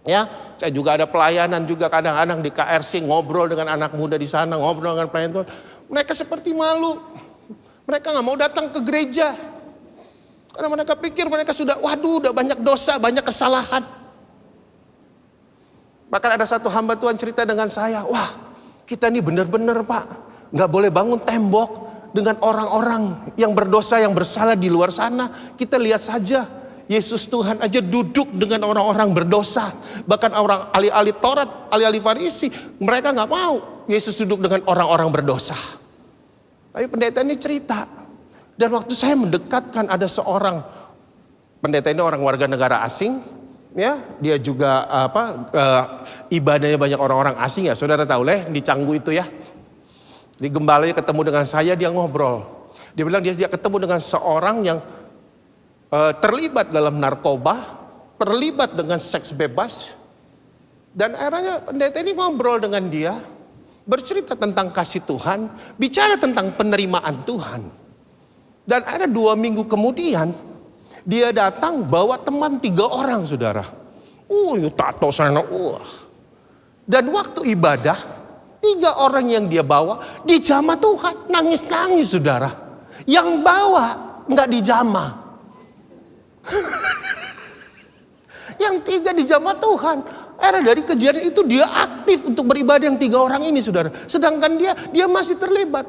ya, saya juga ada pelayanan juga kadang-kadang di KRC, ngobrol dengan anak muda di sana, ngobrol dengan pelayan Tuhan. Mereka seperti malu. Mereka gak mau datang ke gereja. Karena mereka pikir mereka sudah udah banyak dosa, banyak kesalahan. Bahkan ada satu hamba Tuhan cerita dengan saya, wah kita ini benar-benar Pak, gak boleh bangun tembok dengan orang-orang yang berdosa, yang bersalah di luar sana. Kita lihat saja, Yesus Tuhan aja duduk dengan orang-orang berdosa. Bahkan orang ahli-ahli Taurat, ahli-ahli Farisi, mereka gak mau Yesus duduk dengan orang-orang berdosa. Tapi pendeta ini cerita, dan waktu saya mendekatkan ada seorang pendeta ini orang warga negara asing, ya dia juga ibadahnya banyak orang-orang asing ya, saudara tahu di Canggu itu ya. Di gembalanya ketemu dengan saya, dia ngobrol, dia bilang dia ketemu dengan seorang yang terlibat dalam narkoba, terlibat dengan seks bebas, dan akhirnya pendeta ini ngobrol dengan dia. Bercerita tentang kasih Tuhan, bicara tentang penerimaan Tuhan. Dan ada 2 minggu kemudian, dia datang bawa teman 3 orang saudara. Tato sana, Dan waktu ibadah, 3 orang yang dia bawa dijamah Tuhan, nangis-nangis saudara. Yang bawa nggak dijamah. Yang 3 dijamah Tuhan. Era dari kejadian itu dia aktif untuk beribadah yang 3 orang ini saudara. Sedangkan dia masih terlibat.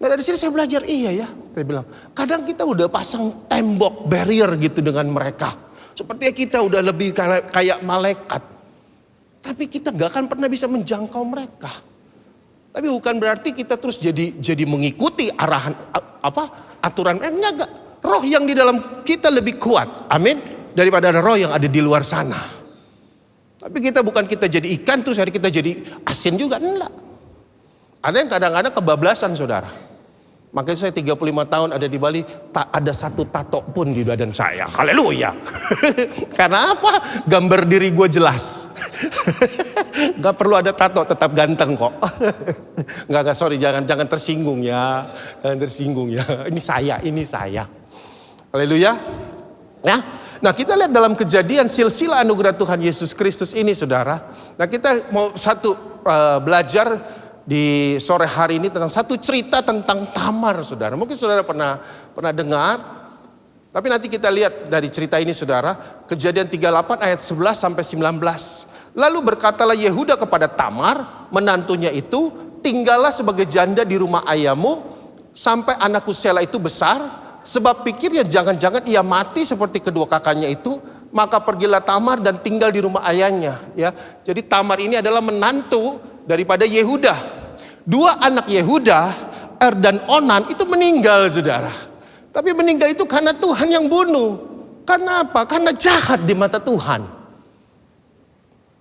Nah dari sini saya belajar, iya ya. Saya bilang, kadang kita udah pasang tembok barrier gitu dengan mereka. Sepertinya kita udah lebih kayak malaikat. Tapi kita gak akan pernah bisa menjangkau mereka. Tapi bukan berarti kita terus jadi mengikuti arahan aturan. Enggak. Roh yang di dalam kita lebih kuat. Amin. Daripada ada roh yang ada di luar sana. Tapi kita bukan kita jadi ikan terus hari kita jadi asin juga. Enggak. Ada yang kadang-kadang kebablasan saudara. Makanya saya 35 tahun ada di Bali, tak ada satu tato pun di badan saya. Haleluya. Karena apa? Gambar diri gue jelas. Gak perlu ada tato, tetap ganteng kok. Gak, sorry, jangan tersinggung ya. Jangan tersinggung ya. Ini saya. Haleluya. Ya. Nah, kita lihat dalam Kejadian silsilah anugerah Tuhan Yesus Kristus ini, saudara. Nah, kita mau belajar di sore hari ini tentang satu cerita tentang Tamar, saudara. Mungkin saudara pernah dengar. Tapi nanti kita lihat dari cerita ini, saudara. Kejadian 38 ayat 11 sampai 19. Lalu berkatalah Yehuda kepada Tamar, menantunya itu, tinggallah sebagai janda di rumah ayahmu sampai anakku Sela itu besar. Sebab pikirnya jangan-jangan ia mati seperti kedua kakaknya itu. Maka pergilah Tamar dan tinggal di rumah ayahnya. Ya, jadi Tamar ini adalah menantu daripada Yehuda. Dua anak Yehuda, dan Onan itu meninggal, saudara. Tapi meninggal itu karena Tuhan yang bunuh. Karena apa? Karena jahat di mata Tuhan.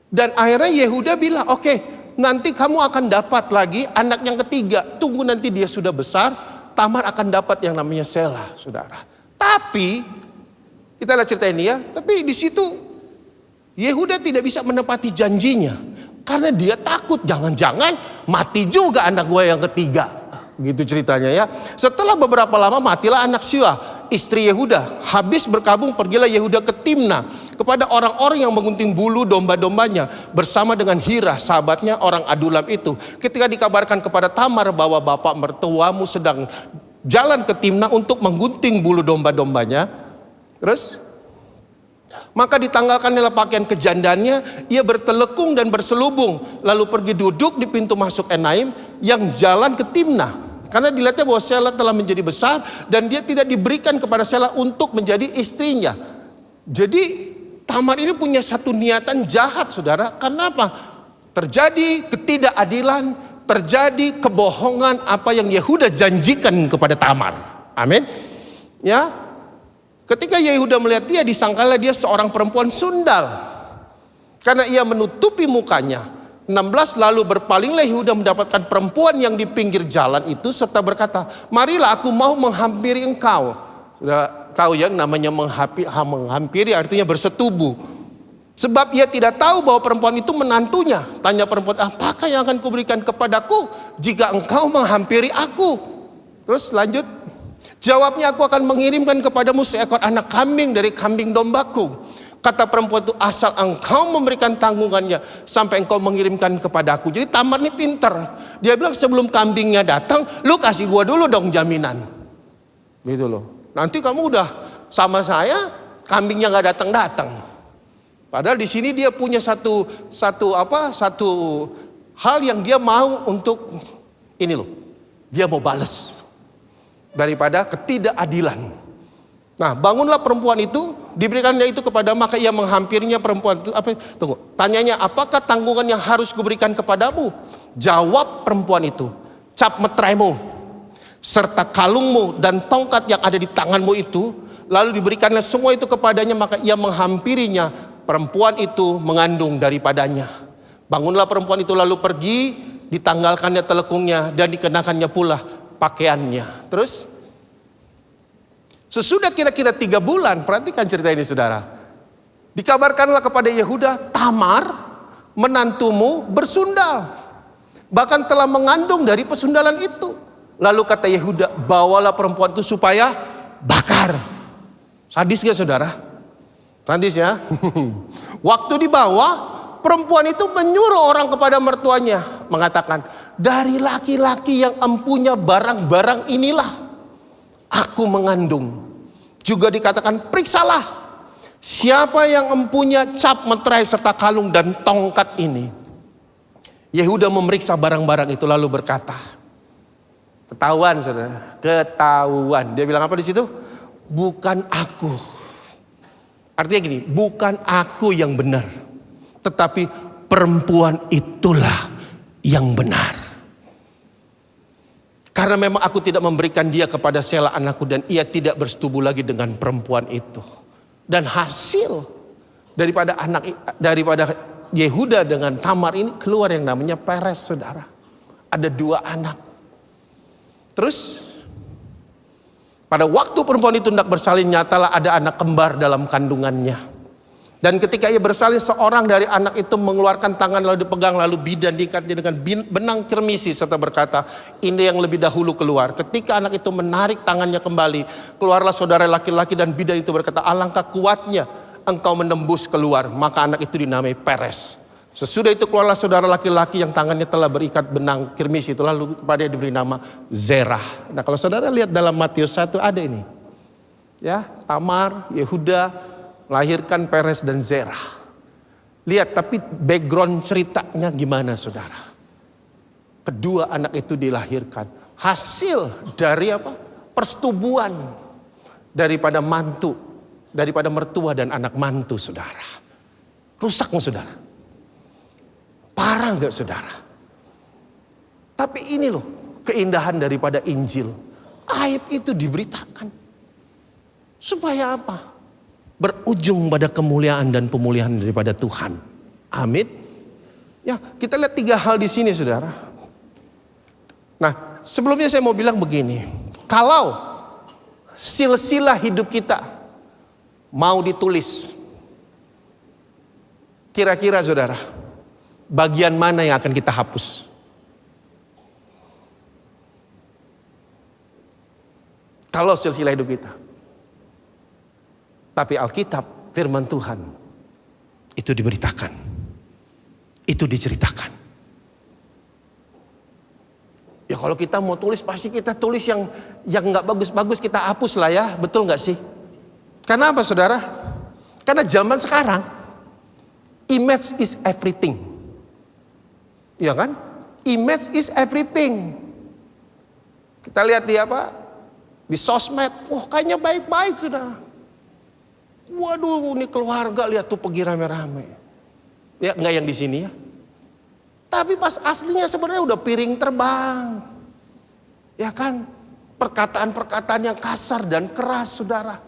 Dan akhirnya Yehuda bilang, oke, nanti kamu akan dapat lagi anak yang ketiga. Tunggu nanti dia sudah besar, Tamar akan dapat yang namanya Sela, saudara. Tapi kita lihat cerita ini ya. Tapi di situ Yehuda tidak bisa menepati janjinya. Karena dia takut jangan-jangan mati juga anak gue yang ketiga. Gitu ceritanya ya. Setelah beberapa lama matilah anak Syua, istri Yehuda. Habis berkabung pergilah Yehuda ke Timna kepada orang-orang yang mengunting bulu domba-dombanya bersama dengan Hira, sahabatnya orang Adulam itu. Ketika dikabarkan kepada Tamar bahwa bapak mertuamu sedang jalan ke Timna untuk menggunting bulu domba-dombanya. Terus maka ditanggalkannya pakaian kejandannya, ia bertelekung dan berselubung, lalu pergi duduk di pintu masuk Enaim yang jalan ke Timna. Karena dilihatnya bahwa Sela telah menjadi besar dan dia tidak diberikan kepada Sela untuk menjadi istrinya. Jadi Tamar ini punya satu niatan jahat, saudara. Karena apa? Terjadi ketidakadilan, terjadi kebohongan apa yang Yehuda janjikan kepada Tamar. Amin. Ya. Ketika Yehuda melihat dia, disangkalah dia seorang perempuan sundal. Karena ia menutupi mukanya. 16, lalu berpalinglah Yehuda mendapatkan perempuan yang di pinggir jalan itu serta berkata, marilah aku mau menghampiri engkau. Sudah tahu yang namanya menghampiri artinya bersetubuh. Sebab ia tidak tahu bahwa perempuan itu menantunya. Tanya perempuan, apakah yang akan kuberikan kepadaku jika engkau menghampiri aku? Terus lanjut. Jawabnya, aku akan mengirimkan kepadamu seekor anak kambing dari kambing dombaku. Kata perempuan itu, asal engkau memberikan tanggungannya sampai engkau mengirimkan kepadaku. Jadi Tamar ini pinter. Dia bilang sebelum kambingnya datang, lu kasih gua dulu dong jaminan. Gitu loh. Nanti kamu udah sama saya, kambingnya nggak datang-datang. Padahal di sini dia punya satu hal yang dia mau untuk ini loh. Dia mau balas daripada ketidakadilan. Nah, bangunlah perempuan itu, diberikannya itu kepada, maka ia menghampirinya perempuan itu. Tanyanya, apakah tanggungan yang harus kuberikan kepadamu? Jawab perempuan itu, cap meteraimu serta kalungmu dan tongkat yang ada di tanganmu itu. Lalu diberikannya semua itu kepadanya, maka ia menghampirinya. Perempuan itu mengandung daripadanya. Bangunlah perempuan itu lalu pergi, ditanggalkannya telekungnya dan dikenakannya pula pakaiannya. Terus sesudah kira-kira 3 bulan, perhatikan cerita ini saudara. Dikabarkanlah kepada Yehuda, Tamar menantumu bersundal, bahkan telah mengandung dari pesundalan itu. Lalu kata Yehuda, bawalah perempuan itu supaya bakar. Sadis gak saudara? Sadis ya. Waktu dibawa, perempuan itu menyuruh orang kepada mertuanya, mengatakan, dari laki-laki yang empunya barang-barang inilah aku mengandung. Juga dikatakan, periksalah siapa yang empunya cap meterai serta kalung dan tongkat ini. Yehuda memeriksa barang-barang itu lalu berkata, ketahuan saudara, ketahuan. Dia bilang apa di situ? Bukan aku. Artinya gini, bukan aku yang benar, tetapi perempuan itulah yang benar. Karena memang aku tidak memberikan dia kepada Sela anakku dan ia tidak bersetubuh lagi dengan perempuan itu. Dan hasil daripada Yehuda dengan Tamar ini keluar yang namanya Peres, saudara. Ada 2 anak. Terus Pada waktu perempuan itu hendak bersalin, nyatalah ada anak kembar dalam kandungannya. Dan ketika ia bersalin, seorang dari anak itu mengeluarkan tangan lalu dipegang, lalu bidan diikatnya dengan benang kirmisi serta berkata, ini yang lebih dahulu keluar. Ketika anak itu menarik tangannya kembali, keluarlah saudara laki-laki dan bidan itu berkata, alangkah kuatnya engkau menembus keluar. Maka anak itu dinamai Peres. Sesudah itu keluarlah saudara laki-laki yang tangannya telah berikat benang kirmisi itu, lalu kepada dia diberi nama Zerah. Nah kalau saudara lihat dalam Matius 1 ada ini. Ya, Tamar, Yehuda melahirkan Peres dan Zerah. Lihat tapi background ceritanya gimana saudara. Kedua anak itu dilahirkan. Hasil dari apa? Persetubuhan. Daripada mantu. Daripada mertua dan anak mantu saudara. Rusak nggak saudara? Parah nggak saudara? Tapi ini loh keindahan daripada Injil. Aib itu diberitakan. Supaya apa? Berujung pada kemuliaan dan pemulihan daripada Tuhan. Amin. Ya, kita lihat 3 hal di sini saudara. Nah, sebelumnya saya mau bilang begini. Kalau silsilah hidup kita mau ditulis, kira-kira saudara, bagian mana yang akan kita hapus? Kalau silsilah hidup kita. Tapi Alkitab, firman Tuhan, itu diberitakan. Itu diceritakan. Ya kalau kita mau tulis, pasti kita tulis yang gak bagus-bagus, kita hapus lah ya. Betul gak sih? Karena apa saudara? Karena zaman sekarang, image is everything. Iya kan? Image is everything. Kita lihat di apa? Di sosmed, wah kayaknya baik-baik saudara. Waduh, ini keluarga lihat tuh pergi rame-rame. Ya, enggak yang di sini ya. Tapi pas aslinya sebenarnya udah piring terbang. Ya kan? Perkataan-perkataan yang kasar dan keras, saudara.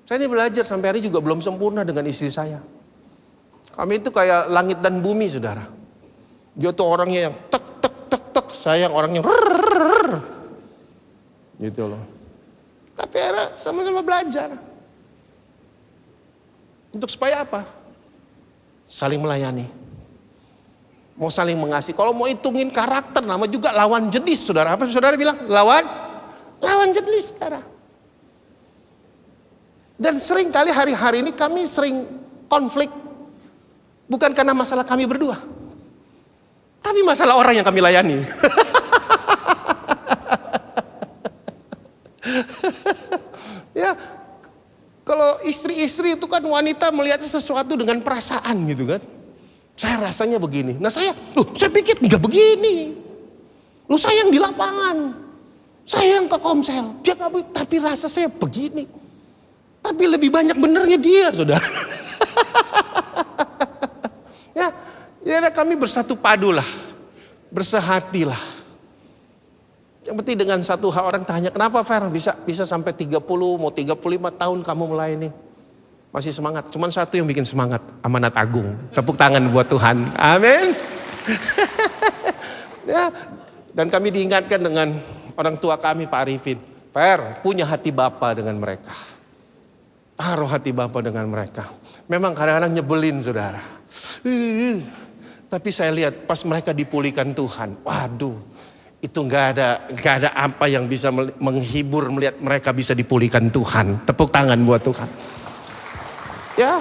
Saya ini belajar sampai hari juga belum sempurna dengan istri saya. Kami itu kayak langit dan bumi, saudara. Dia tuh orangnya yang tek tek tek tek, saya yang orangnya rrrr. Gitu loh. Tapi era sama-sama belajar. Untuk supaya apa? Saling melayani. Mau saling mengasihi. Kalau mau hitungin karakter, nama juga lawan jenis, saudara. Apa saudara bilang? Lawan jenis, saudara. Dan sering kali hari-hari ini kami sering konflik. Bukan karena masalah kami berdua. Tapi masalah orang yang kami layani. Ya, kalau istri-istri itu kan wanita melihat sesuatu dengan perasaan gitu kan. Saya rasanya begini. Nah saya pikir enggak begini. Lu saya yang di lapangan. Saya yang ke komsel. Dia nggak, tapi rasa saya begini. Tapi lebih banyak benernya dia saudara. Ya kami bersatu padu lah. Bersehatilah. Yang penting dengan satu hal orang tanya, kenapa Fer bisa sampai 30, mau 35 tahun kamu melayani. Masih semangat. Cuman satu yang bikin semangat, amanat agung. Tepuk tangan buat Tuhan. Amin. Ya, dan kami diingatkan dengan orang tua kami Pak Arifin. Fer, punya hati Bapa dengan mereka. Taruh hati Bapa dengan mereka. Memang kadang-kadang nyebelin saudara. Tapi saya lihat pas mereka dipulihkan Tuhan. Waduh. Itu nggak ada apa yang bisa menghibur melihat mereka bisa dipulihkan Tuhan. Tepuk tangan buat Tuhan. Ya,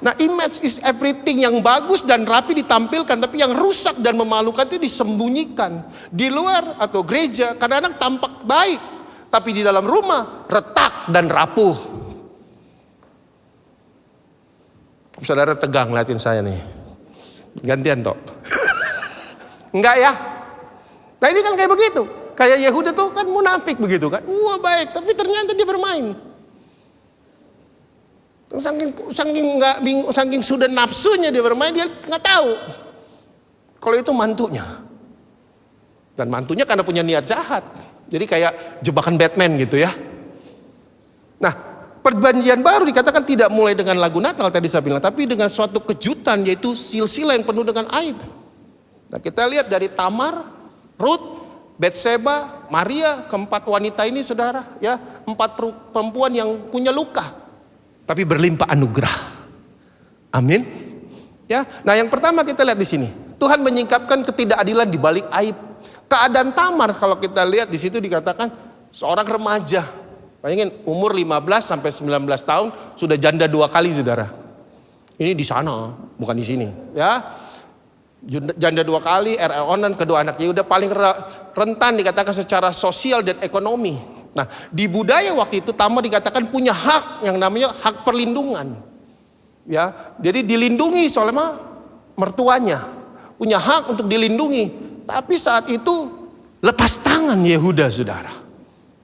nah image is everything, yang bagus dan rapi ditampilkan, tapi yang rusak dan memalukan itu disembunyikan. Di luar atau gereja kadang-kadang tampak baik, tapi di dalam rumah retak dan rapuh. Saudara tegang liatin saya nih. Gantian toh. Enggak ya? Nah ini kan kayak begitu. Kayak Yehuda tuh kan munafik begitu kan. Wah baik, tapi ternyata dia bermain. Saking sudah nafsunya dia bermain, dia nggak tahu. Kalau itu mantunya. Dan mantunya karena punya niat jahat. Jadi kayak jebakan Batman gitu ya. Nah, perjanjian baru dikatakan tidak mulai dengan lagu Natal tadi saya bilang, tapi dengan suatu kejutan, yaitu silsilah yang penuh dengan aib. Nah kita lihat dari Tamar, Ruth, Betseba, Maria, keempat wanita ini saudara, ya, empat perempuan yang punya luka, tapi berlimpah anugerah. Amin. Ya, nah yang pertama kita lihat di sini, Tuhan menyingkapkan ketidakadilan di balik aib. Keadaan Tamar kalau kita lihat di situ dikatakan seorang remaja, bayangin umur 15 sampai 19 tahun sudah janda 2 kali saudara. Ini di sana, bukan di sini, ya. Janda 2 kali, Onan, kedua anak Yehuda, paling rentan dikatakan secara sosial dan ekonomi. Nah, di budaya waktu itu Tamar dikatakan punya hak yang namanya hak perlindungan. Ya, jadi dilindungi oleh mertuanya, punya hak untuk dilindungi. Tapi saat itu lepas tangan Yehuda saudara.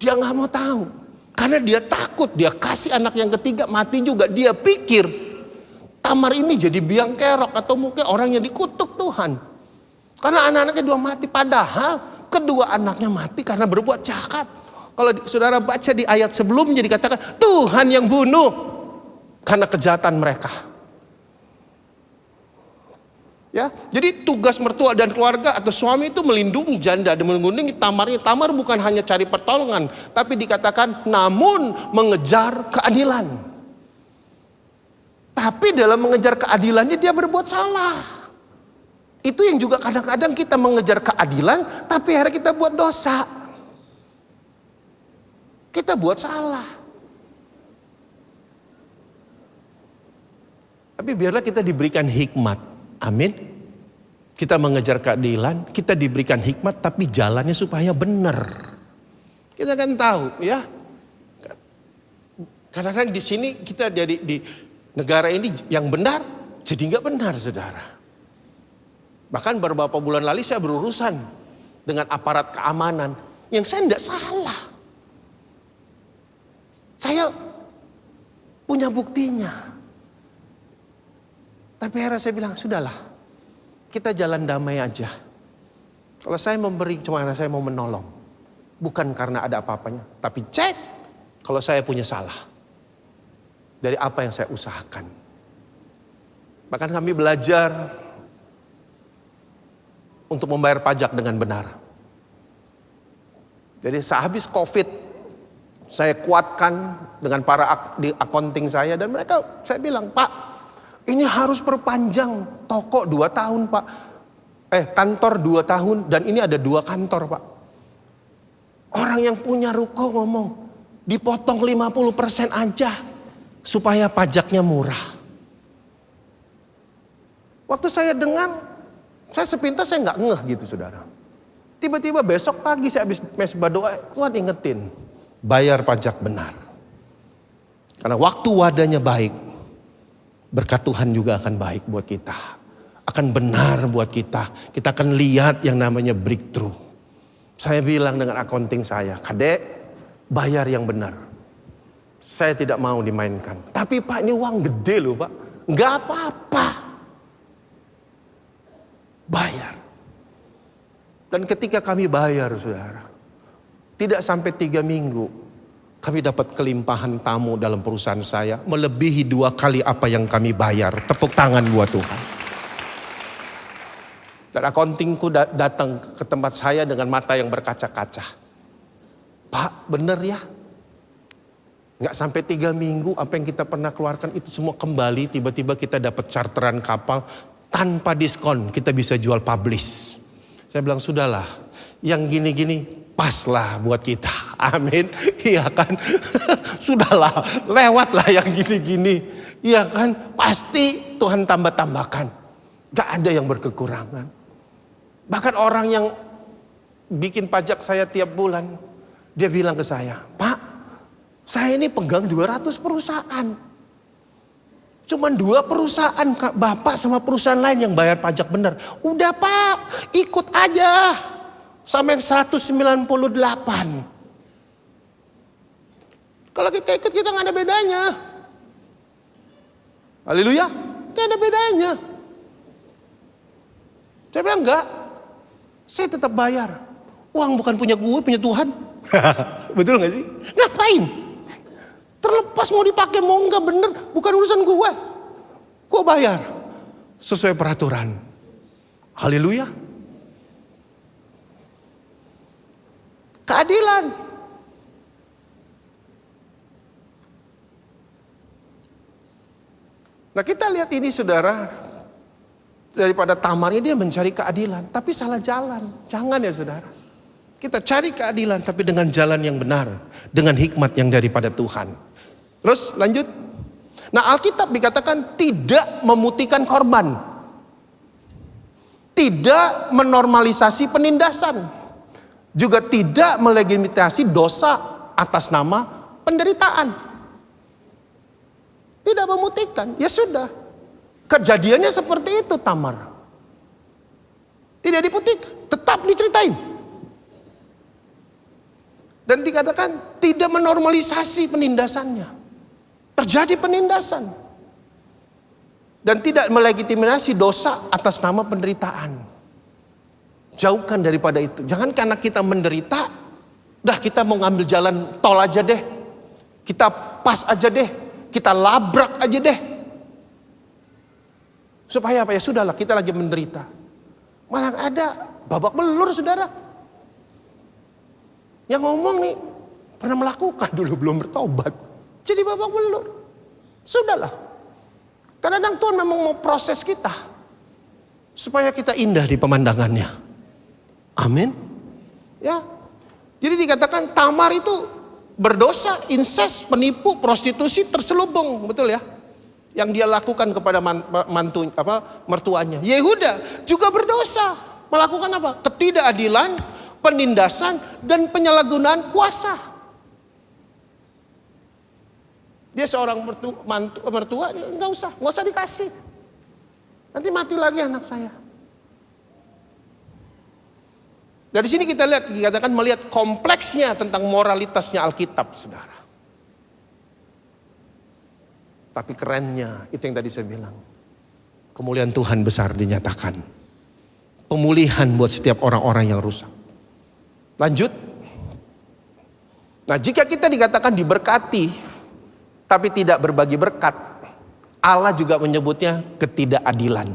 Dia nggak mau tahu, karena dia takut dia kasih anak yang ketiga mati juga. Dia pikir Tamar ini jadi biang kerok atau mungkin orang yang dikutuk Tuhan. Karena anak-anaknya 2 mati. Padahal kedua anaknya mati karena berbuat jahat. Kalau saudara baca di ayat sebelumnya dikatakan Tuhan yang bunuh karena kejahatan mereka. Ya, jadi tugas mertua dan keluarga atau suami itu melindungi janda dan melindungi Tamarnya. Tamar bukan hanya cari pertolongan, tapi dikatakan namun mengejar keadilan. Tapi dalam mengejar keadilannya dia berbuat salah. Itu yang juga kadang-kadang kita mengejar keadilan, tapi akhirnya kita buat dosa. Kita buat salah. Tapi biarlah kita diberikan hikmat. Amin. Kita mengejar keadilan, kita diberikan hikmat, tapi jalannya supaya benar. Kita kan tahu, ya. Kadang-kadang di sini kita di negara ini yang benar jadi nggak benar saudara. Bahkan beberapa bulan lalu saya berurusan dengan aparat keamanan yang saya tidak salah. Saya punya buktinya. Tapi akhirnya saya bilang sudahlah, kita jalan damai aja. Kalau saya memberi cuma karena saya mau menolong, bukan karena ada apa-apanya. Tapi cek kalau saya punya salah dari apa yang saya usahakan. Bahkan kami belajar untuk membayar pajak dengan benar. Jadi sehabis COVID, saya kuatkan dengan para di accounting saya. Dan mereka, saya bilang, Pak, ini harus perpanjang toko 2 tahun Pak. Kantor 2 tahun dan ini ada 2 kantor Pak. Orang yang punya ruko ngomong, dipotong 50% aja. Supaya pajaknya murah. Waktu saya dengar, saya sepintas saya nggak ngeh gitu saudara. Tiba-tiba besok pagi saya habis mesbah doa, Tuhan ingetin, bayar pajak benar. Karena waktu wadahnya baik, berkat Tuhan juga akan baik buat kita. Akan benar buat kita. Kita akan lihat yang namanya breakthrough. Saya bilang dengan accounting saya, Kadek, bayar yang benar. Saya tidak mau dimainkan. Tapi Pak, ini uang gede loh Pak. Nggak apa-apa. Bayar. Dan ketika kami bayar saudara, tidak sampai 3 minggu, kami dapat kelimpahan tamu dalam perusahaan saya. Melebihi 2 kali apa yang kami bayar. Tepuk tangan buat Tuhan. Dan accountingku datang ke tempat saya dengan mata yang berkaca-kaca. Pak, bener ya? Nggak sampai 3 minggu apa yang kita pernah keluarkan itu semua kembali. Tiba-tiba kita dapat charteran kapal tanpa diskon. Kita bisa jual publish. Saya bilang sudahlah, yang gini-gini paslah buat kita. Amin. Iya kan. Sudahlah, lewatlah yang gini-gini. Iya kan. Pasti Tuhan tambah-tambahkan. Gak ada yang berkekurangan. Bahkan orang yang bikin pajak saya tiap bulan, dia bilang ke saya, Pak, saya ini pegang 200 perusahaan. Cuman 2 perusahaan, Bapak sama perusahaan lain yang bayar pajak benar. Udah Pak, ikut aja. Sampai 198. Kalau kita ikut kita gak ada bedanya. Haleluya, gak ada bedanya. Saya bilang enggak. Saya tetap bayar. Uang bukan punya gue, punya Tuhan. Betul gak sih? Ngapain? Terlepas mau dipakai mau enggak bener, bukan urusan gue. Gue bayar sesuai peraturan. Haleluya. keadilan. Nah kita lihat ini saudara, daripada tamarnya dia mencari keadilan, tapi salah jalan. Jangan ya saudara. Kita cari keadilan tapi dengan jalan yang benar, dengan hikmat yang daripada Tuhan. Terus lanjut. Nah Alkitab dikatakan tidak memutihkan korban, tidak menormalisasi penindasan, juga tidak melegitimasi dosa atas nama penderitaan. Tidak memutihkan, ya sudah. Kejadiannya seperti itu Tamar. Tidak diputihkan, tetap diceritain. Dan dikatakan tidak menormalisasi penindasannya. Terjadi penindasan. Dan tidak melegitimasi dosa atas nama penderitaan. Jauhkan daripada itu. Jangan karena kita menderita, dah kita mau ngambil jalan tol aja deh. Kita pas aja deh. Kita labrak aja deh. Supaya apa ya? Sudahlah kita lagi menderita. Malah ada babak belur saudara. Yang ngomong nih pernah melakukan dulu belum bertobat. Jadi babak belur. Sudahlah. Kadang-kadang Tuhan memang mau proses kita. Supaya kita indah di pemandangannya. Amin. Ya. Jadi dikatakan Tamar itu berdosa, incest, penipu, prostitusi, terselubung, betul ya? Yang dia lakukan kepada mertuanya. Yehuda juga berdosa, melakukan apa? Ketidakadilan, penindasan, dan penyalahgunaan kuasa. Dia seorang mertua, nggak usah dikasih. Nanti mati lagi anak saya. Dari sini kita lihat, dikatakan melihat kompleksnya tentang moralitasnya Alkitab, saudara. Tapi kerennya, itu yang tadi saya bilang. Kemuliaan Tuhan besar dinyatakan. Pemulihan buat setiap orang-orang yang rusak. Lanjut. Nah jika kita dikatakan diberkati, tapi tidak berbagi berkat, Allah juga menyebutnya ketidakadilan.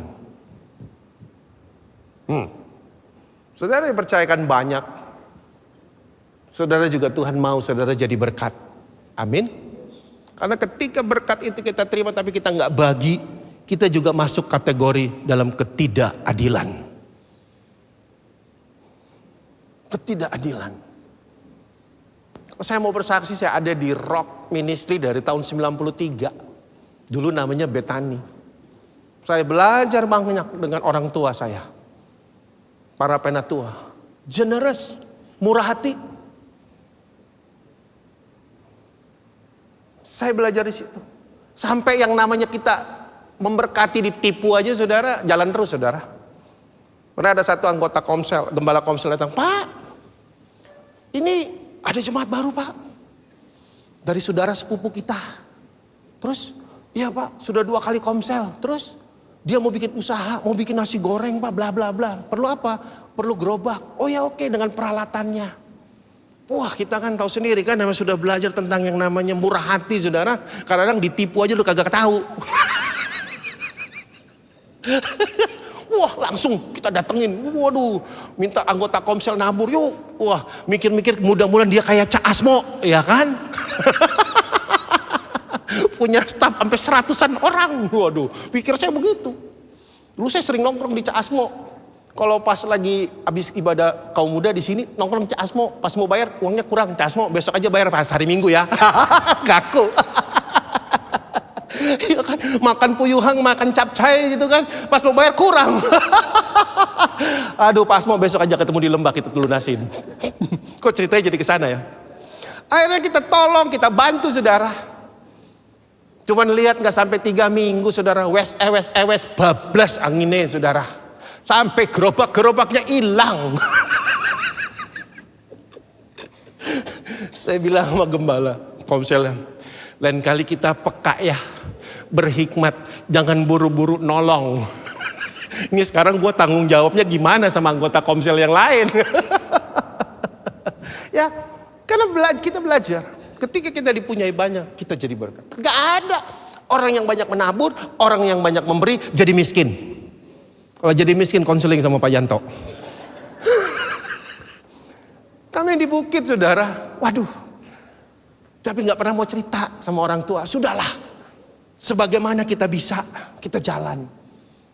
Saudara dipercayakan banyak. Saudara juga Tuhan mau saudara jadi berkat. Amin. Karena ketika berkat itu kita terima tapi kita nggak bagi, kita juga masuk kategori dalam ketidakadilan. Ketidakadilan. Saya mau bersaksi, saya ada di Rock Ministry dari tahun 93. Dulu namanya Betani. Saya belajar banyak dengan orang tua saya. Para penatua, generous, murah hati. Saya belajar di situ. Sampai yang namanya kita memberkati ditipu aja saudara, jalan terus saudara. Pernah ada satu anggota komsel, gembala komsel datang, Pak, ini ada jemaat baru Pak. Dari saudara sepupu kita. Terus, iya Pak, sudah 2 kali komsel. Terus, dia mau bikin usaha, mau bikin nasi goreng Pak, bla bla bla. Perlu apa? Perlu gerobak. Oh ya oke, dengan peralatannya. Wah kita kan tahu sendiri kan, namanya sudah belajar tentang yang namanya murah hati saudara. Kadang-kadang ditipu aja lu kagak tahu. Wah langsung kita datengin. Waduh, minta anggota komsel nabur yuk. Wah mikir-mikir mudah-mudahan dia kayak Cak Asmo, ya kan? Punya staf sampai 100-an orang. Waduh, pikir saya begitu. Dulu saya sering nongkrong di Cak Asmo. Kalau pas lagi habis ibadah kaum muda di sini nongkrong Cak Asmo, pas mau bayar uangnya kurang. Cak Asmo besok aja bayar pas hari Minggu ya. Gaku. Ya kan, makan puyuhang, makan capcay gitu kan. Pas mau bayar kurang. Aduh, Pak Asmo besok aja ketemu di Lembah kita lunasin. Kok ceritanya jadi ke sana ya? Akhirnya kita tolong, kita bantu saudara. Cuman lihat gak sampai 3 minggu saudara, wes bablas anginnya saudara. Sampai gerobak-gerobaknya hilang. Saya bilang sama gembala komselnya, lain kali kita peka ya, berhikmat, jangan buru-buru nolong. Ini sekarang gue tanggung jawabnya gimana sama anggota komsel yang lain. Ya, karena kita belajar. Ketika kita dipunyai banyak, kita jadi berkat. Gak ada orang yang banyak menabur, orang yang banyak memberi, jadi miskin. Kalau jadi miskin konseling sama Pak Yanto. Kami di bukit saudara, waduh. Tapi gak pernah mau cerita sama orang tua. Sudahlah, sebagaimana kita bisa, kita jalan.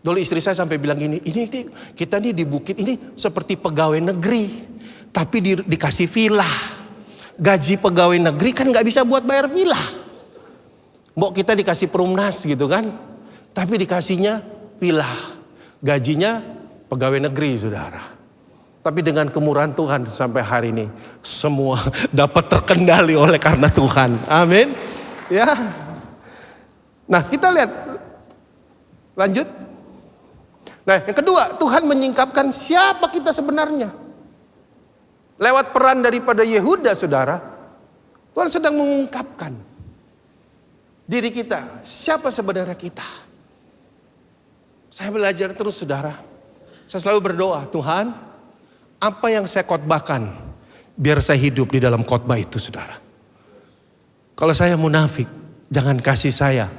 Dulu istri saya sampai bilang gini, ini kita nih di bukit ini seperti pegawai negeri. Tapi dikasih villa. Gaji pegawai negeri kan gak bisa buat bayar villa. Mbok kita dikasih perumnas gitu kan. Tapi dikasihnya villa. Gajinya pegawai negeri saudara. Tapi dengan kemurahan Tuhan sampai hari ini semua dapat terkendali oleh karena Tuhan. Amin. Ya. Nah, kita lihat. Lanjut. Nah, yang kedua, Tuhan menyingkapkan siapa kita sebenarnya. Lewat peran daripada Yehuda, saudara, Tuhan sedang mengungkapkan diri kita. Siapa sebenarnya kita? Saya belajar terus, saudara. Saya selalu berdoa, Tuhan, apa yang saya khotbahkan, biar saya hidup di dalam khotbah itu, saudara. Kalau saya munafik, jangan kasih saya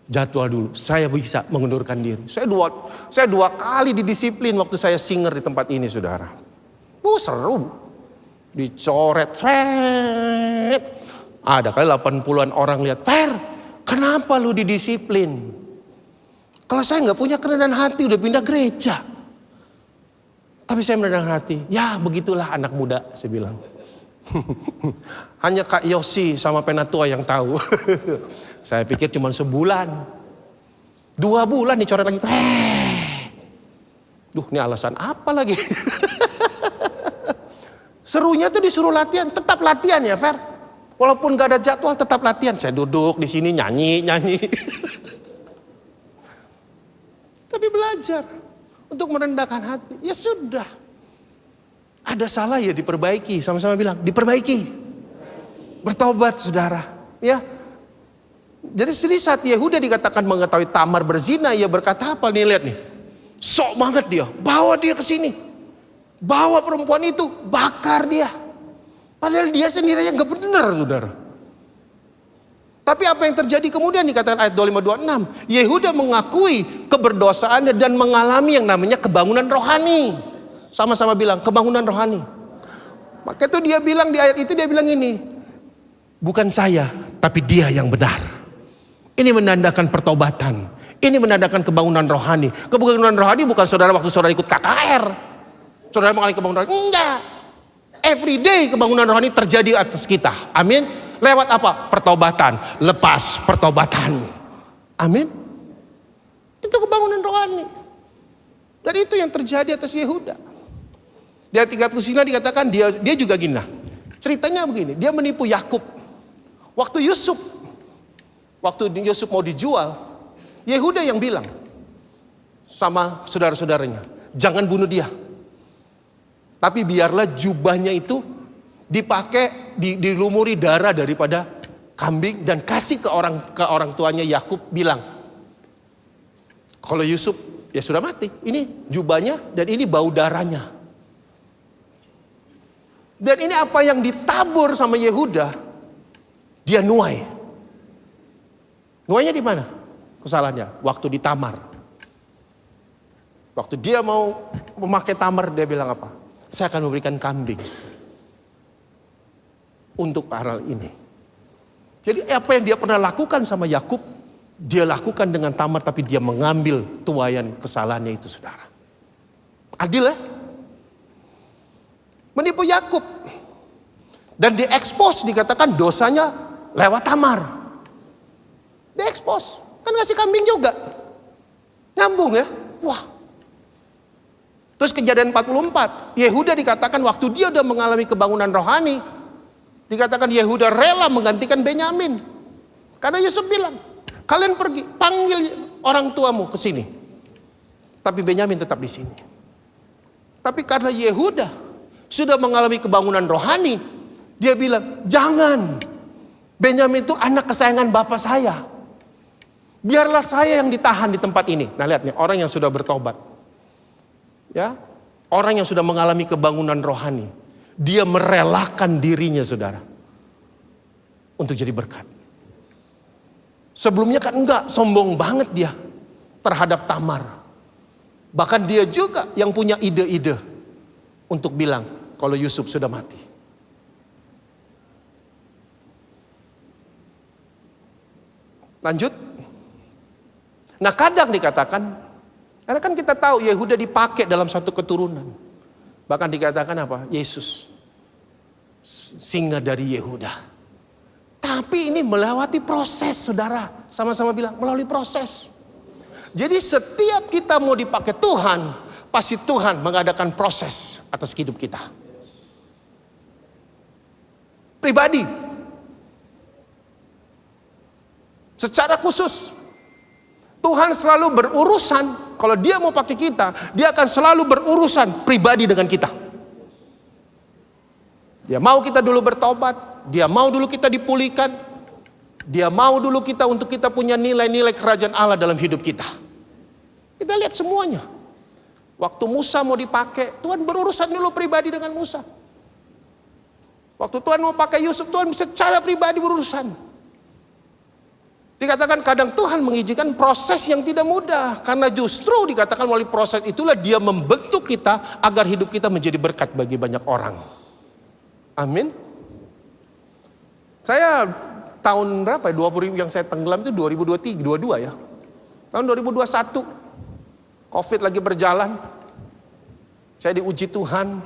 jadwal dulu. Saya bisa mengundurkan diri. Saya dua kali didisiplin waktu saya singer di tempat ini, saudara. Seru. Dicoret. Ada kali 80-an orang lihat, Per, kenapa lu didisiplin? Kalau saya nggak punya kerendahan hati, udah pindah gereja. Tapi saya merendah hati, ya begitulah anak muda, saya bilang. Hanya Kak Yosi sama Penatua yang tahu. Saya pikir cuma sebulan. 2 bulan dicoret lagi. Duh, ini alasan apa lagi? Serunya tuh disuruh latihan, tetap latihan ya Fer. Walaupun gak ada jadwal tetap latihan. Saya duduk di sini nyanyi. Tapi belajar untuk merendahkan hati. Ya sudah. Ada salah ya diperbaiki. Sama-sama bilang diperbaiki. Bertobat saudara. Ya. Jadi saat Yehuda dikatakan mengetahui Tamar berzina. Ia berkata apa nih, lihat nih. Sok banget dia. Bawa dia ke sini. Bawa perempuan itu. Bakar dia. Padahal dia sendiri yang gak benar saudara. Tapi apa yang terjadi kemudian dikatakan ayat 25-26. Yehuda mengakui keberdosaannya dan mengalami yang namanya kebangunan rohani. Sama-sama bilang kebangunan rohani. Maka itu dia bilang di ayat itu dia bilang ini. Bukan saya tapi dia yang benar. Ini menandakan pertobatan. Ini menandakan kebangunan rohani. Kebangunan rohani bukan saudara waktu saudara ikut KKR. Saudara mengalami kebangunan rohani. Enggak. Every day kebangunan rohani terjadi atas kita. Amin. Lewat apa? Pertobatan. Lepas pertobatan. Amin. Itu kebangunan rohani. Dan itu yang terjadi atas Yehuda. Di ayat 39 dikatakan dia juga gini. Ceritanya begini. Dia menipu Yakub. Waktu Yusuf mau dijual. Yehuda yang bilang. Sama saudara-saudaranya. Jangan bunuh dia. Tapi biarlah jubahnya itu dipakai, dilumuri darah daripada kambing dan kasih ke orang tuanya. Yakub bilang, kalau Yusuf ya sudah mati, ini jubahnya dan ini bau darahnya. Dan ini apa yang ditabur sama Yehuda, dia nuai. Nuainya di mana? Kesalahannya waktu di Tamar. Waktu dia mau memakai Tamar, dia bilang apa? Saya akan memberikan kambing untuk hal ini. Jadi apa yang dia pernah lakukan sama Yakub, dia lakukan dengan Tamar, tapi dia mengambil tuaian kesalahannya itu, saudara. Adil ya? Menipu Yakub. Dan diekspos, dikatakan dosanya lewat Tamar. Diekspos. Kan ngasih kambing juga. Nyambung ya? Wah. Terus Kejadian 44. Yehuda dikatakan waktu dia udah mengalami kebangunan rohani. Dikatakan Yehuda rela menggantikan Benyamin. Karena Yusuf bilang, kalian pergi, panggil orang tuamu ke sini. Tapi Benyamin tetap di sini. Tapi karena Yehuda sudah mengalami kebangunan rohani, dia bilang, jangan. Benyamin itu anak kesayangan bapak saya. Biarlah saya yang ditahan di tempat ini. Nah lihat nih, orang yang sudah bertobat. Ya, orang yang sudah mengalami kebangunan rohani. Dia merelakan dirinya saudara. Untuk jadi berkat. Sebelumnya kan enggak, sombong banget dia. Terhadap Tamar. Bahkan dia juga yang punya ide-ide. Untuk bilang kalau Yusuf sudah mati. Lanjut. Nah kadang dikatakan, karena kan kita tahu Yehuda dipakai dalam satu keturunan. Bahkan dikatakan apa? Yesus, singa dari Yehuda. Tapi ini melewati proses, saudara. Sama-sama bilang, melalui proses. Jadi setiap kita mau dipakai Tuhan, pasti Tuhan mengadakan proses atas hidup kita. Pribadi. Secara khusus. Tuhan selalu berurusan, kalau dia mau pakai kita, dia akan selalu berurusan pribadi dengan kita. Dia mau kita dulu bertobat, dia mau dulu kita dipulihkan, dia mau dulu kita untuk kita punya nilai-nilai kerajaan Allah dalam hidup kita. Kita lihat semuanya. Waktu Musa mau dipakai, Tuhan berurusan dulu pribadi dengan Musa. Waktu Tuhan mau pakai Yusuf, Tuhan secara pribadi berurusan. Dikatakan kadang Tuhan mengizinkan proses yang tidak mudah. Karena justru dikatakan melalui proses itulah dia membentuk kita agar hidup kita menjadi berkat bagi banyak orang. Amin. Saya tahun berapa ya? 20 yang saya tenggelam itu 2023, 22 ya. Tahun 2021, COVID lagi berjalan. Saya diuji Tuhan.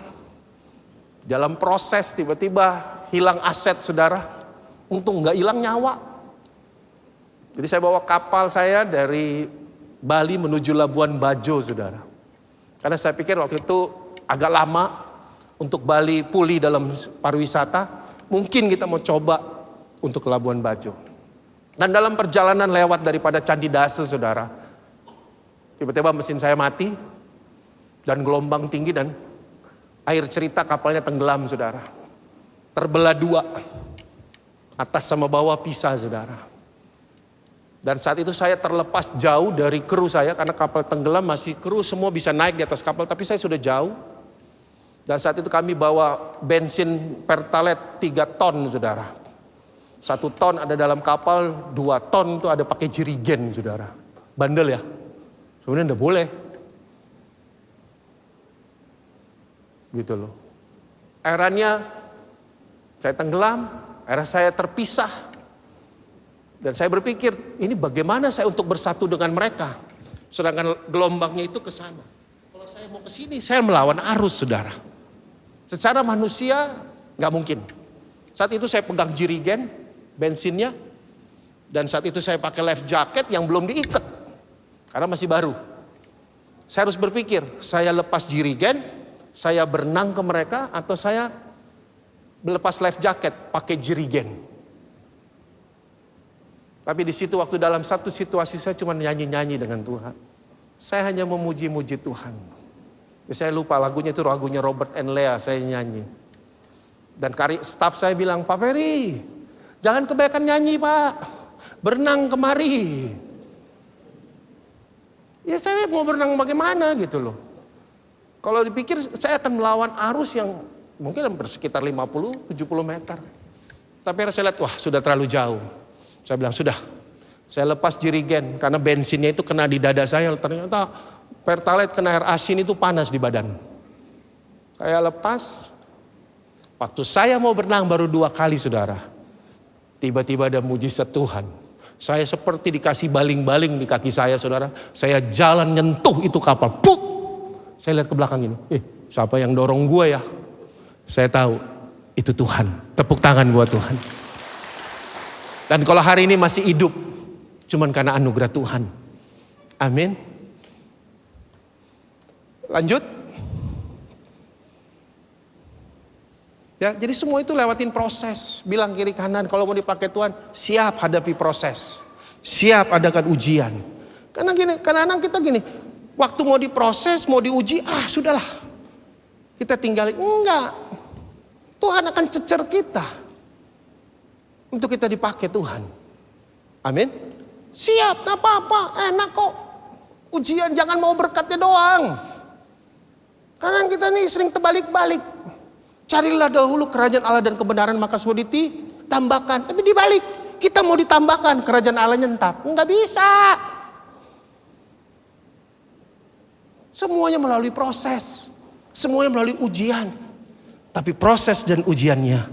Dalam proses tiba-tiba hilang aset saudara. Untung gak hilang nyawa. Jadi saya bawa kapal saya dari Bali menuju Labuan Bajo, saudara. Karena saya pikir waktu itu agak lama untuk Bali pulih dalam pariwisata. Mungkin kita mau coba untuk ke Labuan Bajo. Dan dalam perjalanan lewat daripada Candi Dase, saudara. Tiba-tiba mesin saya mati. Dan gelombang tinggi dan air cerita kapalnya tenggelam, saudara. Terbelah dua. Atas sama bawah pisah, saudara. Dan saat itu saya terlepas jauh dari kru saya karena kapal tenggelam masih kru semua bisa naik di atas kapal tapi saya sudah jauh. Dan saat itu kami bawa bensin Pertalite 3 ton saudara. 1 ton ada dalam kapal, 2 ton itu ada pakai jerigen saudara. Bandel ya? Sebenarnya enggak boleh. Gitu loh. Akhirnya saya tenggelam, akhirnya saya terpisah. Dan saya berpikir, ini bagaimana saya untuk bersatu dengan mereka. Sedangkan gelombangnya itu ke sana. Kalau saya mau ke sini, saya melawan arus, saudara. Secara manusia, nggak mungkin. Saat itu saya pegang jerigen, bensinnya. Dan saat itu saya pakai life jacket yang belum diikat. Karena masih baru. Saya harus berpikir, saya lepas jerigen, saya berenang ke mereka, atau saya melepas life jacket, pakai jerigen. Tapi di situ waktu dalam satu situasi saya cuma nyanyi-nyanyi dengan Tuhan. Saya hanya memuji-muji Tuhan. Saya lupa lagunya itu lagunya Robert and Lea saya nyanyi. Dan staf saya bilang, Pak Ferry, jangan kebanyakan nyanyi Pak. Berenang kemari. Ya saya mau berenang bagaimana gitu loh. Kalau dipikir saya akan melawan arus yang mungkin bersekitar 50-70 meter. Tapi saya lihat wah sudah terlalu jauh. Saya bilang sudah, saya lepas jerigen karena bensinnya itu kena di dada saya. Ternyata Pertalite kena air asin itu panas di badan. Saya lepas, waktu saya mau berenang baru 2 kali saudara. Tiba-tiba ada mujizat Tuhan. Saya seperti dikasih baling-baling di kaki saya saudara. Saya jalan nyentuh itu kapal. Puk! Saya lihat ke belakang ini. Siapa yang dorong gue ya? Saya tahu itu Tuhan. Tepuk tangan buat Tuhan. Dan kalau hari ini masih hidup, cuman karena anugerah Tuhan. Amin. Lanjut. Ya, jadi semua itu lewatin proses. Bilang kiri kanan, kalau mau dipakai Tuhan, siap hadapi proses. Siap adakan ujian. Karena gini, kadang-kadang kita gini, waktu mau diproses, mau diuji, sudahlah. Kita tinggalin. Enggak. Tuhan akan cecer kita. Untuk kita dipakai Tuhan. Amin. Siap, gak apa-apa, enak kok. Ujian jangan mau berkatnya doang. Karena kita nih sering terbalik-balik. Carilah dahulu kerajaan Allah dan kebenaran maka semua ditambahkan. Tapi dibalik, kita mau ditambahkan kerajaan Allahnya ntar. Enggak bisa. Semuanya melalui proses. Semuanya melalui ujian. Tapi proses dan ujiannya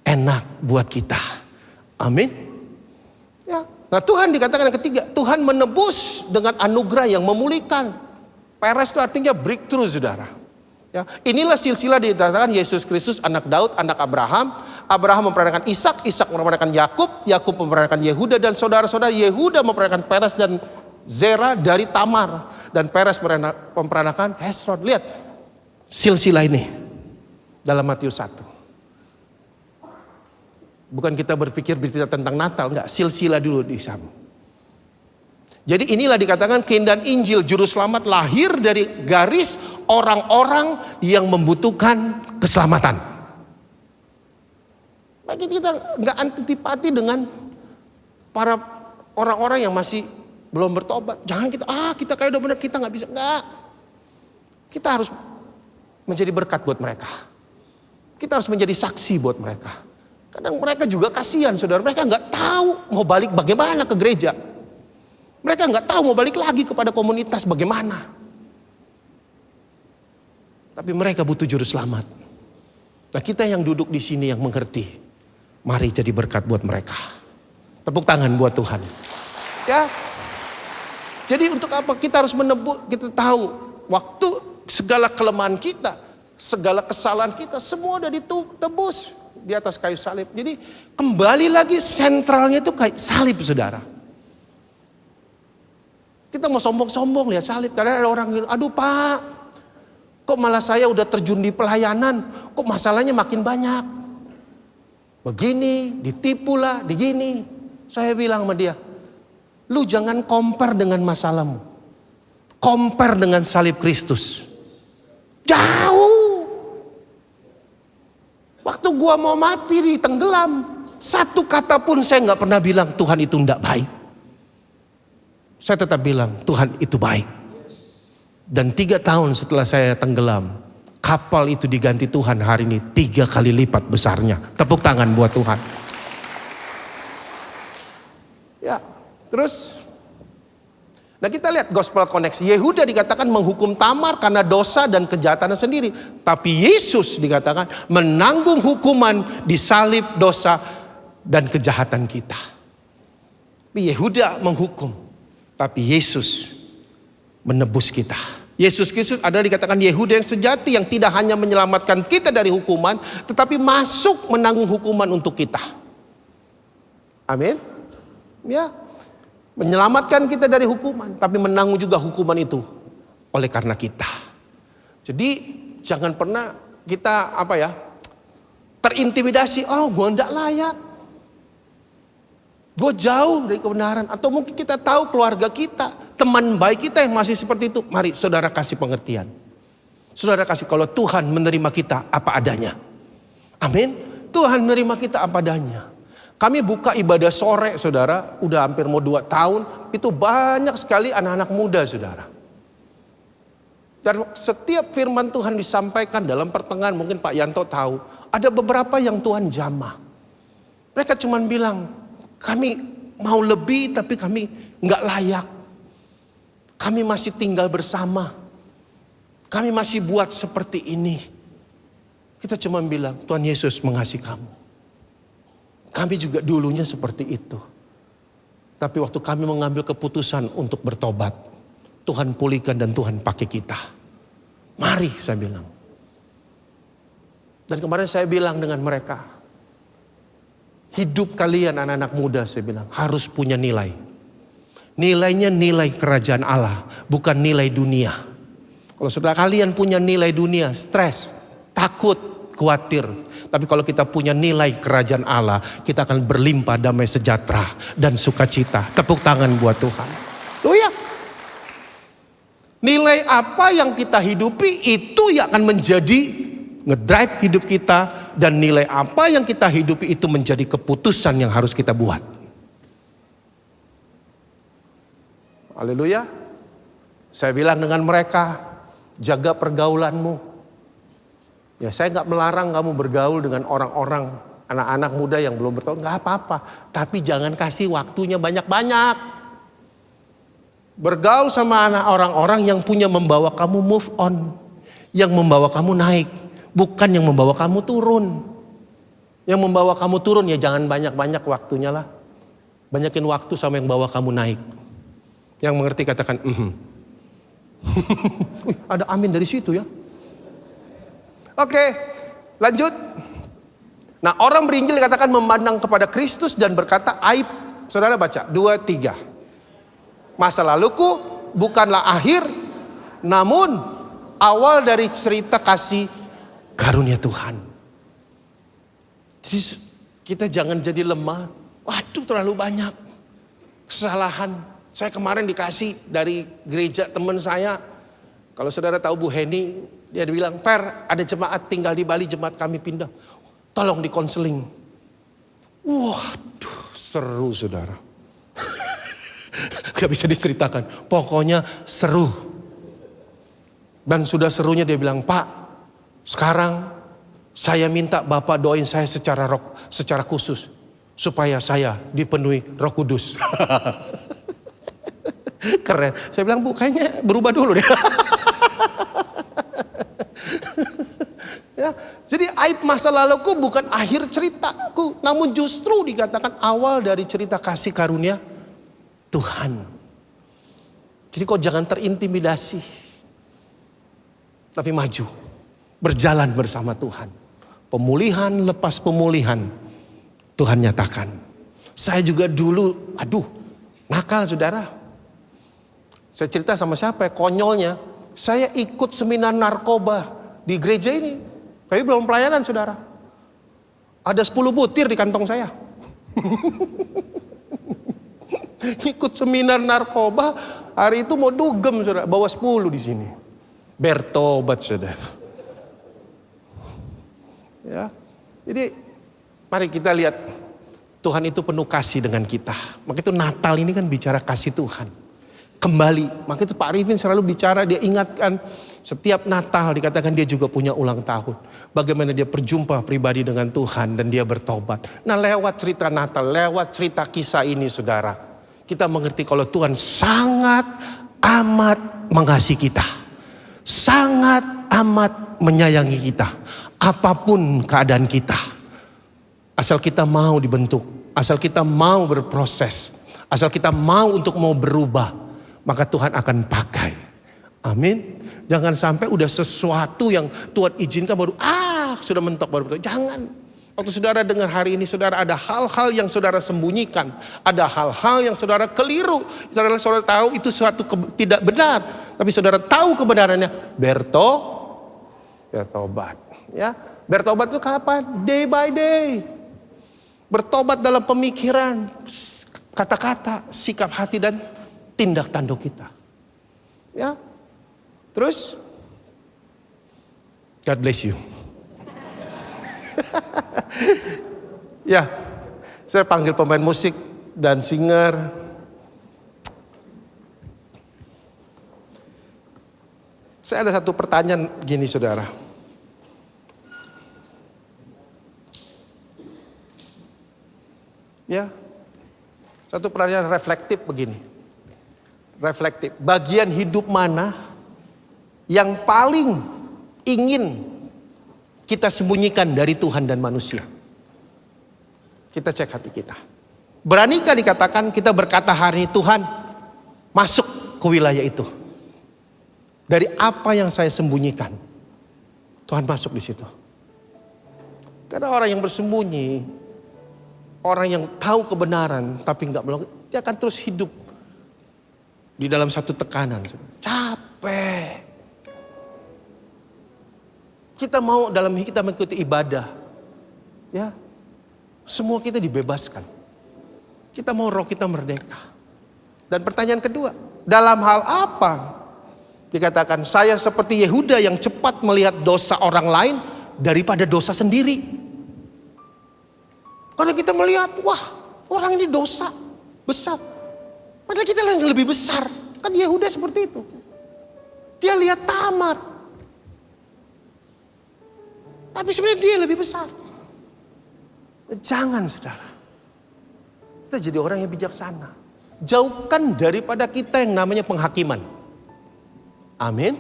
enak buat kita. Amin. Ya, Nah Tuhan dikatakan yang ketiga, Tuhan menebus dengan anugerah yang memulihkan. Peres itu artinya breakthrough saudara. Ya, inilah silsilah dikatakan Yesus Kristus anak Daud, anak Abraham. Abraham memperanakan Ishak, Ishak memperanakan Yakub, Yakub memperanakan Yehuda dan saudara-saudara. Yehuda memperanakan Peres dan Zera dari Tamar. Dan Peres memperanakan Hesron. Lihat silsilah ini dalam Matius 1. Bukan kita berpikir berita tentang Natal, enggak, silsilah dulu di sana. Jadi inilah dikatakan keindahan Injil juru selamat lahir dari garis orang-orang yang membutuhkan keselamatan. Bagi kita nggak antipati dengan para orang-orang yang masih belum bertobat. Jangan kita kayak udah benar, kita nggak bisa. Nggak. Kita harus menjadi berkat buat mereka. Kita harus menjadi saksi buat mereka. Kadang mereka juga kasihan saudara, mereka nggak tahu mau balik bagaimana ke gereja. Mereka nggak tahu mau balik lagi kepada komunitas bagaimana. Tapi mereka butuh juru selamat. Nah kita yang duduk di sini yang mengerti, mari jadi berkat buat mereka. Tepuk tangan buat Tuhan. Ya. Jadi untuk apa kita harus menebus? Kita tahu waktu segala kelemahan kita, segala kesalahan kita semua udah ditebus di atas kayu salib. Jadi kembali lagi sentralnya itu kayu salib saudara. Kita mau sombong-sombong lihat salib. Karena ada orang bilang, aduh Pak, kok malah saya udah terjun di pelayanan, kok masalahnya makin banyak. Begini, ditipu lah, begini. Saya bilang sama dia, lu jangan compare dengan masalahmu. Compare dengan salib Kristus. Jauh. Waktu gua mau mati ditenggelam, satu kata pun saya gak pernah bilang Tuhan itu tidak baik. Saya tetap bilang Tuhan itu baik. Dan 3 tahun setelah saya tenggelam, kapal itu diganti Tuhan hari ini 3 kali lipat besarnya. Tepuk tangan buat Tuhan. Ya, terus. Nah kita lihat gospel koneksi. Yehuda dikatakan menghukum Tamar karena dosa dan kejahatannya sendiri. Tapi Yesus dikatakan menanggung hukuman di salib dosa dan kejahatan kita. Tapi Yehuda menghukum. Tapi Yesus menebus kita. Yesus Kristus adalah dikatakan Yehuda yang sejati yang tidak hanya menyelamatkan kita dari hukuman, tetapi masuk menanggung hukuman untuk kita. Amin. Ya, menyelamatkan kita dari hukuman, tapi menanggung juga hukuman itu oleh karena kita. Jadi jangan pernah kita terintimidasi. Oh, gue tidak layak. Gue jauh dari kebenaran. Atau mungkin kita tahu keluarga kita, teman baik kita yang masih seperti itu. Mari saudara kasih pengertian. Saudara kasih kalau Tuhan menerima kita apa adanya. Amin. Tuhan menerima kita apa adanya. Kami buka ibadah sore saudara. Udah hampir mau 2 tahun. Itu banyak sekali anak-anak muda saudara. Dan setiap firman Tuhan disampaikan dalam pertengahan. Mungkin Pak Yanto tahu. Ada beberapa yang Tuhan jamah. Mereka cuma bilang, kami mau lebih tapi kami nggak layak. Kami masih tinggal bersama. Kami masih buat seperti ini. Kita cuma bilang Tuhan Yesus mengasihi kamu. Kami juga dulunya seperti itu. Tapi waktu kami mengambil keputusan untuk bertobat, Tuhan pulihkan dan Tuhan pakai kita. Mari saya bilang. Dan kemarin saya bilang dengan mereka, hidup kalian anak-anak muda saya bilang harus punya nilai. Nilainya nilai kerajaan Allah, bukan nilai dunia. Kalau saudara kalian punya nilai dunia, stres, takut, khawatir. Tapi kalau kita punya nilai kerajaan Allah, kita akan berlimpah damai sejahtera dan sukacita. Tepuk tangan buat Tuhan. Oh ya. Nilai apa yang kita hidupi itu yang akan menjadi ngedrive hidup kita. Dan nilai apa yang kita hidupi itu menjadi keputusan yang harus kita buat. Haleluya. Saya bilang dengan mereka, jaga pergaulanmu. Ya saya gak melarang kamu bergaul dengan orang-orang, anak-anak muda yang belum bertobat, gak apa-apa. Tapi jangan kasih waktunya banyak-banyak. Bergaul sama orang-orang yang punya membawa kamu move on. Yang membawa kamu naik. Bukan yang membawa kamu turun. Yang membawa kamu turun ya jangan banyak-banyak waktunya lah. Banyakin waktu sama yang bawa kamu naik. Yang mengerti katakan, Wih, ada amin dari situ ya. Oke, lanjut. Nah, orang berinjil dikatakan memandang kepada Kristus dan berkata aib. Saudara baca 2:3. Masa laluku bukanlah akhir, namun awal dari cerita kasih karunia Tuhan. Jadi kita jangan jadi lemah. Waduh, terlalu banyak kesalahan. Saya kemarin dikasih dari gereja teman saya. Kalau saudara tahu Bu Heni, dia bilang, Fer, ada jemaat tinggal di Bali, jemaat kami pindah. Tolong di konseling. Waduh, seru saudara. Gak bisa diceritakan. Pokoknya seru. Dan sudah serunya dia bilang, Pak, sekarang saya minta Bapak doain saya secara khusus. Supaya saya dipenuhi Roh Kudus. Keren. Saya bilang, Bu, kayaknya berubah dulu deh. Ya, jadi aib masa laluku bukan akhir ceritaku, namun justru dikatakan awal dari cerita kasih karunia Tuhan. Jadi kau jangan terintimidasi, tapi maju, berjalan bersama Tuhan. Pemulihan lepas pemulihan, Tuhan nyatakan. Saya juga dulu, nakal saudara. Saya cerita sama siapa ya, konyolnya. Saya ikut seminar narkoba di gereja ini. Tapi belum pelayanan saudara. Ada 10 butir di kantong saya. Ikut seminar narkoba, hari itu mau dugem saudara. Bawa 10 di sini. Bertobat saudara. Ya, jadi mari kita lihat Tuhan itu penuh kasih dengan kita. Maka itu Natal ini kan bicara kasih Tuhan. Kembali, maka itu Pak Arifin selalu bicara, dia ingatkan setiap Natal dikatakan dia juga punya ulang tahun. Bagaimana dia berjumpa pribadi dengan Tuhan dan dia bertobat. Nah lewat cerita Natal, lewat cerita kisah ini saudara. Kita mengerti kalau Tuhan sangat amat mengasihi kita. Sangat amat menyayangi kita. Apapun keadaan kita. Asal kita mau dibentuk, asal kita mau berproses, asal kita mau untuk mau berubah. Maka Tuhan akan pakai. Amin. Jangan sampai udah sesuatu yang Tuhan izinkan baru sudah mentok baru betul. Jangan. Waktu saudara dengar hari ini saudara ada hal-hal yang saudara sembunyikan. Ada hal-hal yang saudara keliru. Saudara tahu itu suatu tidak benar. Tapi saudara tahu kebenarannya. Bertobat. Ya, bertobat itu kapan? Day by day. Bertobat dalam pemikiran, kata-kata, sikap hati dan tindak tanduk kita. Ya. Terus God bless you. Ya. Saya panggil pemain musik dan singer. Saya ada satu pertanyaan gini saudara. Ya. Satu pertanyaan reflektif begini. Reflektif. Bagian hidup mana yang paling ingin kita sembunyikan dari Tuhan dan manusia? Kita cek hati kita. Beranikah dikatakan kita berkata hari ini, Tuhan masuk ke wilayah itu. Dari apa yang saya sembunyikan, Tuhan masuk di situ. Karena orang yang bersembunyi, orang yang tahu kebenaran tapi nggak melakukan, dia akan terus hidup di dalam satu tekanan. Capek. Kita mau dalam kita mengikuti ibadah. Ya. Semua kita dibebaskan. Kita mau roh kita merdeka. Dan pertanyaan kedua, dalam hal apa dikatakan saya seperti Yehuda yang cepat melihat dosa orang lain daripada dosa sendiri? Karena kita melihat, wah, orang ini dosa besar. Padahal kita yang lebih besar. Kan Yehuda seperti itu. Dia lihat Tamar. Tapi sebenarnya dia lebih besar. Jangan saudara. Kita jadi orang yang bijaksana. Jauhkan daripada kita yang namanya penghakiman. Amin.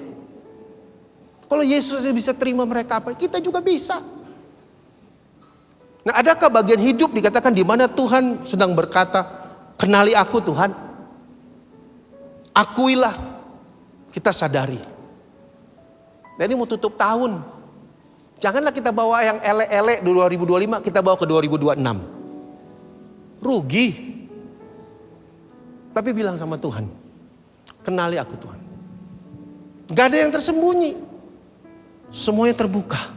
Kalau Yesus bisa terima mereka apa, kita juga bisa. Nah, adakah bagian hidup dikatakan di mana Tuhan sedang berkata, Kenali aku Tuhan. Akuilah. Kita sadari. Dan ini mau tutup tahun. Janganlah kita bawa yang elek-elek 2025, kita bawa ke 2026. Rugi. Tapi bilang sama Tuhan, kenali aku Tuhan. Gak ada yang tersembunyi. Semuanya terbuka.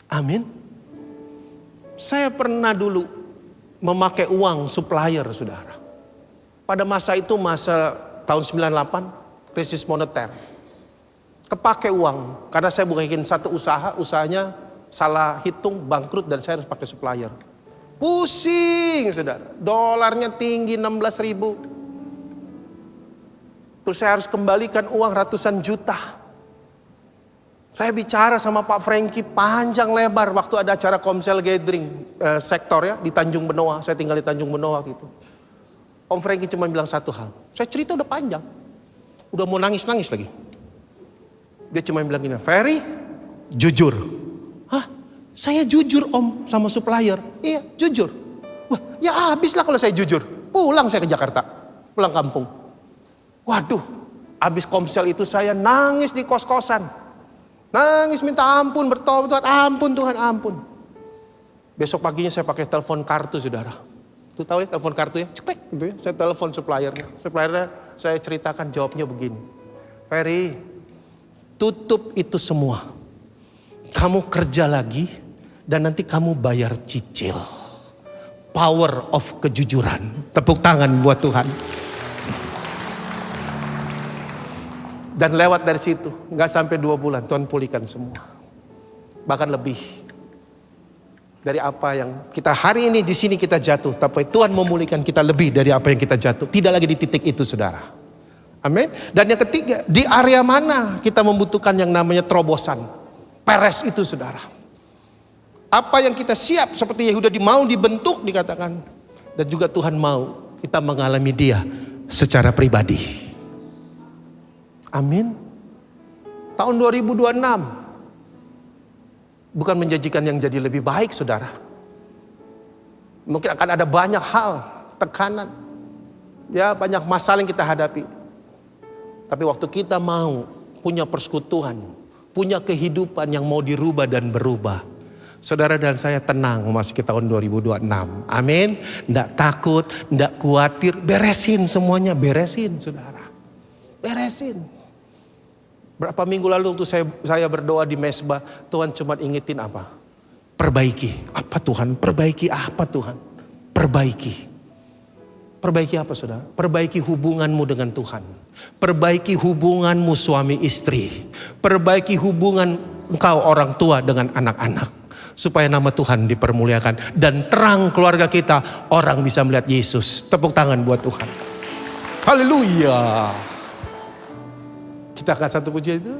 Amin. Saya pernah dulu memakai uang supplier, saudara. Pada masa itu, masa tahun 98, krisis moneter. Kepake uang, karena saya bukain satu usaha, usahanya salah hitung, bangkrut, dan saya harus pakai supplier. Pusing, saudara. Dolarnya tinggi 16.000. Terus saya harus kembalikan uang ratusan juta. Saya bicara sama Pak Franky panjang lebar waktu ada acara Komsel Gathering sektor ya di Tanjung Benoa. Saya tinggal di Tanjung Benoa waktu itu. Om Franky cuma bilang satu hal. Saya cerita udah panjang. Udah mau nangis-nangis lagi. Dia cuma bilang gini, Ferry, jujur. Hah? Saya jujur Om sama supplier. Iya, jujur. Wah, ya habislah kalau saya jujur. Pulang saya ke Jakarta. Pulang kampung. Waduh, habis Komsel itu saya nangis di kos-kosan. Nangis minta ampun, bertobat, ampun Tuhan, ampun. Besok paginya saya pakai telepon kartu, saudara. Tuh tahu ya telepon kartu ya, cepet gitu ya. Saya telepon suppliernya. Suppliernya saya ceritakan, jawabnya begini. Ferry, tutup itu semua. Kamu kerja lagi dan nanti kamu bayar cicil. Power of kejujuran. Tepuk tangan buat Tuhan. Dan lewat dari situ, nggak sampai 2 bulan, Tuhan pulihkan semua. Bahkan lebih dari apa yang kita hari ini di sini kita jatuh, tapi Tuhan memulihkan kita lebih dari apa yang kita jatuh. Tidak lagi di titik itu, saudara. Amin. Dan yang ketiga, di area mana kita membutuhkan yang namanya terobosan, peres itu, saudara. Apa yang kita siap seperti Yehuda mau dibentuk dikatakan, dan juga Tuhan mau kita mengalami Dia secara pribadi. Amin. Tahun 2026 bukan menjanjikan yang jadi lebih baik, saudara. Mungkin akan ada banyak hal, tekanan, ya banyak masalah yang kita hadapi. Tapi waktu kita mau punya persekutuan, punya kehidupan yang mau dirubah dan berubah, saudara dan saya tenang memasuki tahun 2026. Amin. Nggak takut, nggak khawatir, beresin semuanya, beresin, saudara. Beresin. Berapa minggu lalu waktu saya berdoa di mesbah, Tuhan cuma ingetin apa? Perbaiki. Apa Tuhan? Perbaiki apa Tuhan? Perbaiki. Perbaiki apa, saudara? Perbaiki hubunganmu dengan Tuhan. Perbaiki hubunganmu suami istri. Perbaiki hubungan engkau orang tua dengan anak-anak. Supaya nama Tuhan dipermuliakan. Dan terang keluarga kita, orang bisa melihat Yesus. Tepuk tangan buat Tuhan. Haleluya. Kita akan satu pujian itu.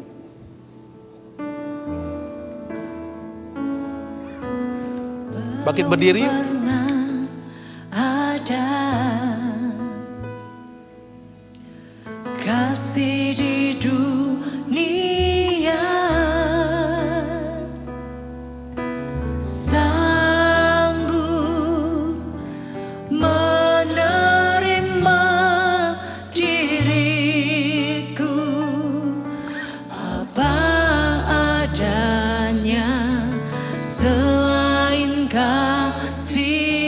Bangkit berdiri. Ada kasih di dunia, sanggup menerima diriku apa adanya, selain kasih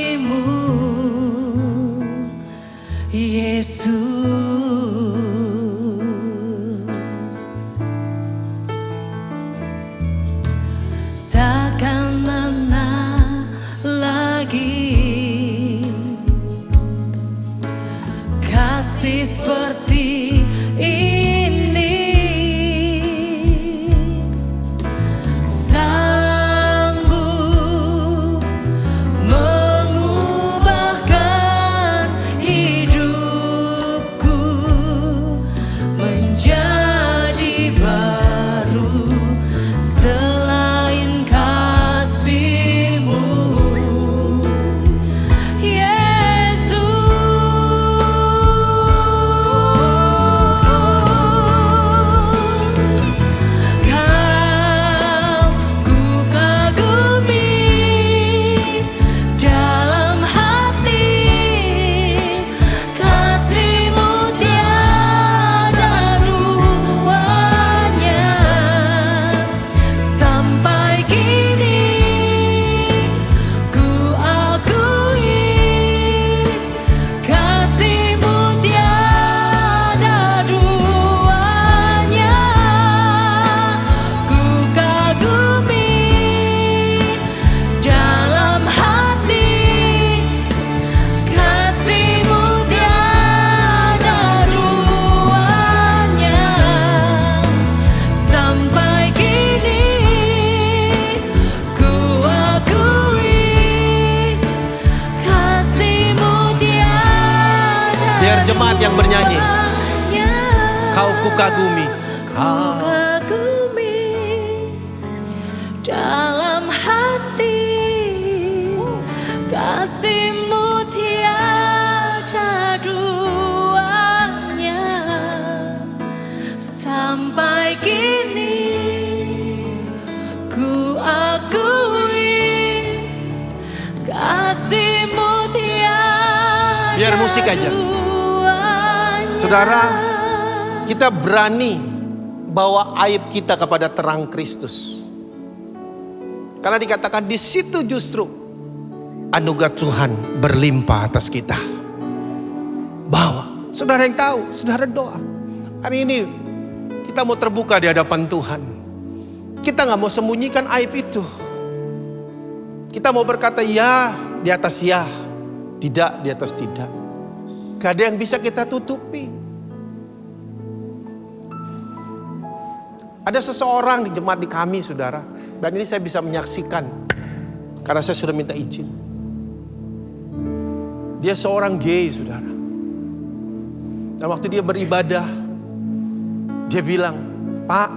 jemaat yang bernyanyi. Kau kukagumi. Kagumi dalam hati, kasih-Mu tiada duanya. Sampai kini ku akui, kasih-Mu tiada. Biar musik aja. Saudara, kita berani bawa aib kita kepada terang Kristus. Karena dikatakan di situ justru anugerah Tuhan berlimpah atas kita. Bawa. Saudara yang tahu, saudara doa. Hari ini kita mau terbuka di hadapan Tuhan. Kita gak mau sembunyikan aib itu. Kita mau berkata ya di atas ya, tidak di atas tidak. Gak ada yang bisa kita tutupi. Ada seseorang di jemaat di kami, saudara. Dan ini saya bisa menyaksikan. Karena saya sudah minta izin. Dia seorang gay, saudara. Dan waktu dia beribadah, dia bilang, Pak,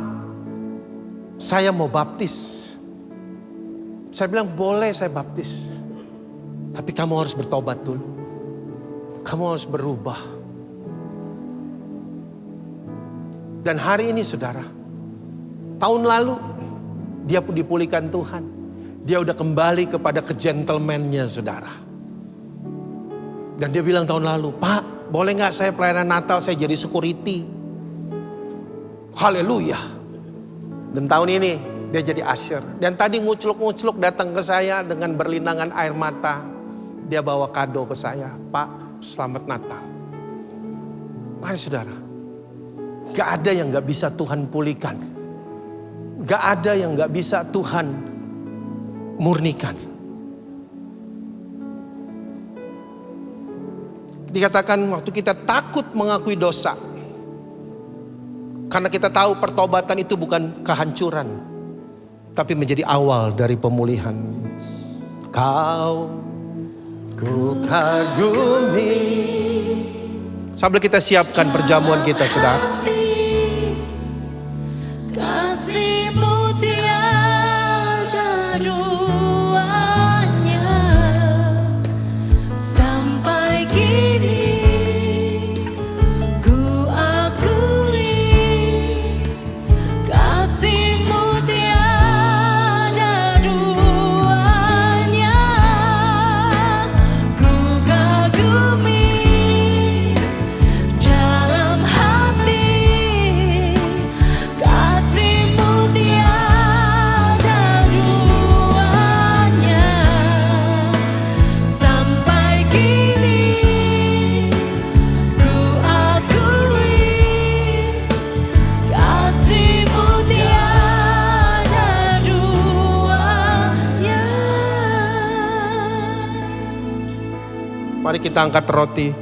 saya mau baptis. Saya bilang, boleh saya baptis. Tapi kamu harus bertobat dulu. Kamu harus berubah. Dan hari ini, saudara, tahun lalu dia pun dipulihkan Tuhan. Dia udah kembali kepada kegentlemannya, saudara. Dan dia bilang tahun lalu, Pak, boleh gak saya pelayanan Natal saya jadi security? Haleluya. Dan tahun ini dia jadi usher. Dan tadi ngucluk-ngucluk datang ke saya dengan berlinangan air mata. Dia bawa kado ke saya, Pak, selamat Natal. Mari saudara, gak ada yang gak bisa Tuhan pulihkan. Gak ada yang gak bisa Tuhan murnikan. Dikatakan waktu kita takut mengakui dosa. Karena kita tahu pertobatan itu bukan kehancuran. Tapi menjadi awal dari pemulihan. Kau ku kagumi. Sambil kita siapkan perjamuan kita, saudara. Kasih-Mu tiada duanya. Sampai kini ku akui, kasih-Mu tiada duanya. Ku kagumi dalam hati, kasih-Mu tiada duanya. Sampai kini ku akui, kasih-Mu tiada duanya. Mari kita angkat roti.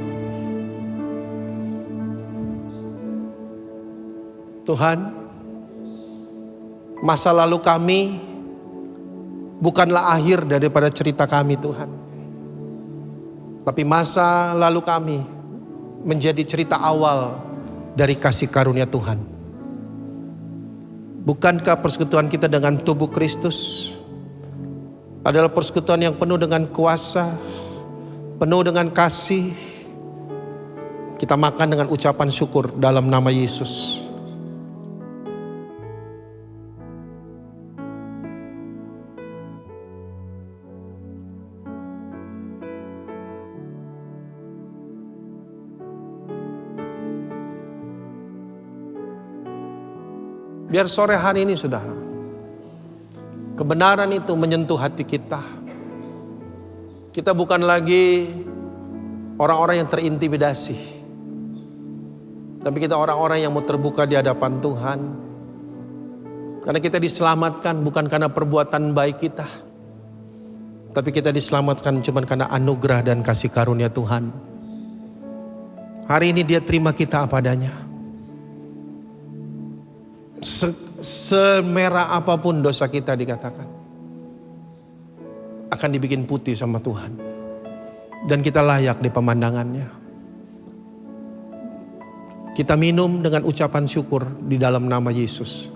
Tuhan, masa lalu kami bukanlah akhir daripada cerita kami, Tuhan. Tapi masa lalu kami menjadi cerita awal dari kasih karunia Tuhan. Bukankah persekutuan kita dengan tubuh Kristus adalah persekutuan yang penuh dengan kuasa, penuh dengan kasih. Kita makan dengan ucapan syukur dalam nama Yesus. Biar sore hari ini, saudara, kebenaran itu menyentuh hati kita. Kita bukan lagi orang-orang yang terintimidasi, tapi kita orang-orang yang mau terbuka di hadapan Tuhan. Karena kita diselamatkan bukan karena perbuatan baik kita, tapi kita diselamatkan cuma karena anugerah dan kasih karunia Tuhan. Hari ini Dia terima kita apa adanya. Semerah apapun dosa kita dikatakan, akan dibikin putih sama Tuhan. Dan kita layak di pemandangannya. Kita minum dengan ucapan syukur di dalam nama Yesus.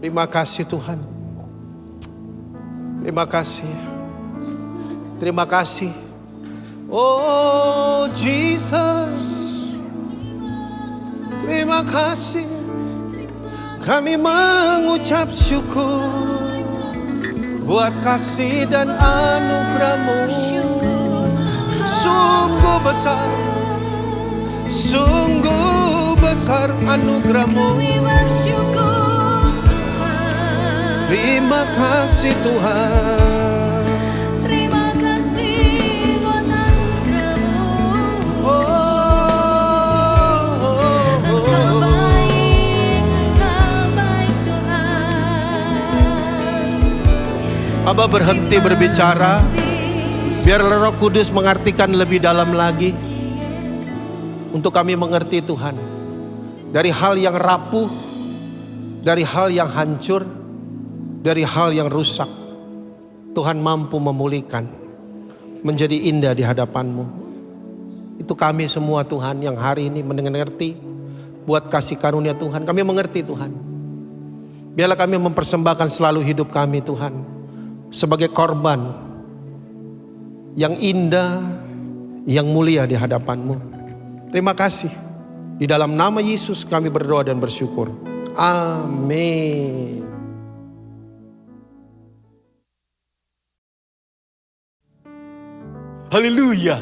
Terima kasih Tuhan. Terima kasih. Terima kasih. Oh Jesus. Terima kasih. Kami mengucap syukur buat kasih dan anugerah-Mu. Sungguh besar anugerah-Mu. Terima kasih Tuhan. Terima kasih buat anugerah-Mu. Engkau baik Tuhan. Aba berhenti berbicara. Biarlah Roh Kudus mengartikan lebih dalam lagi. Untuk kami mengerti Tuhan. Dari hal yang rapuh. Dari hal yang hancur. Dari hal yang rusak. Tuhan mampu memulihkan. Menjadi indah di hadapan-Mu. Itu kami semua Tuhan yang hari ini mengerti. Buat kasih karunia Tuhan. Kami mengerti Tuhan. Biarlah kami mempersembahkan selalu hidup kami Tuhan. Sebagai korban yang indah, yang mulia di hadapan-Mu. Terima kasih. Di dalam nama Yesus kami berdoa dan bersyukur. Amin. Haleluya.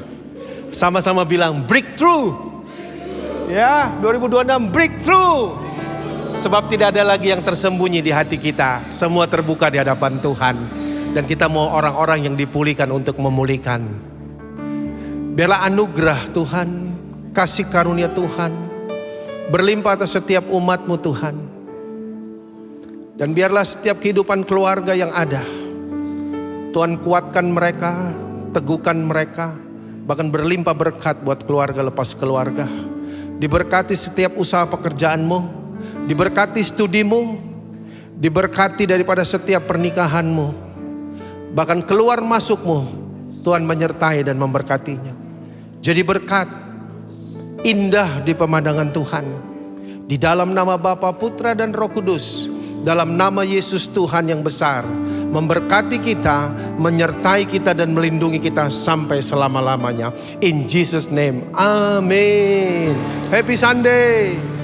Sama-sama bilang breakthrough. Ya, 2026 breakthrough. Sebab tidak ada lagi yang tersembunyi di hati kita. Semua terbuka di hadapan Tuhan. Dan kita mau orang-orang yang dipulihkan untuk memulihkan. Biarlah anugerah Tuhan, kasih karunia Tuhan berlimpah atas setiap umat-Mu Tuhan. Dan biarlah setiap kehidupan keluarga yang ada, Tuhan kuatkan mereka, teguhkan mereka, bahkan berlimpah berkat buat keluarga lepas keluarga. Diberkati setiap usaha pekerjaan-Mu, diberkati studimu, diberkati daripada setiap pernikahan-Mu. Bahkan keluar masuk-Mu, Tuhan menyertai dan memberkatinya. Jadi berkat, indah di pemandangan Tuhan. Di dalam nama Bapa, Putra dan Roh Kudus. Dalam nama Yesus Tuhan yang besar. Memberkati kita, menyertai kita dan melindungi kita sampai selama-lamanya. In Jesus name, amin. Happy Sunday.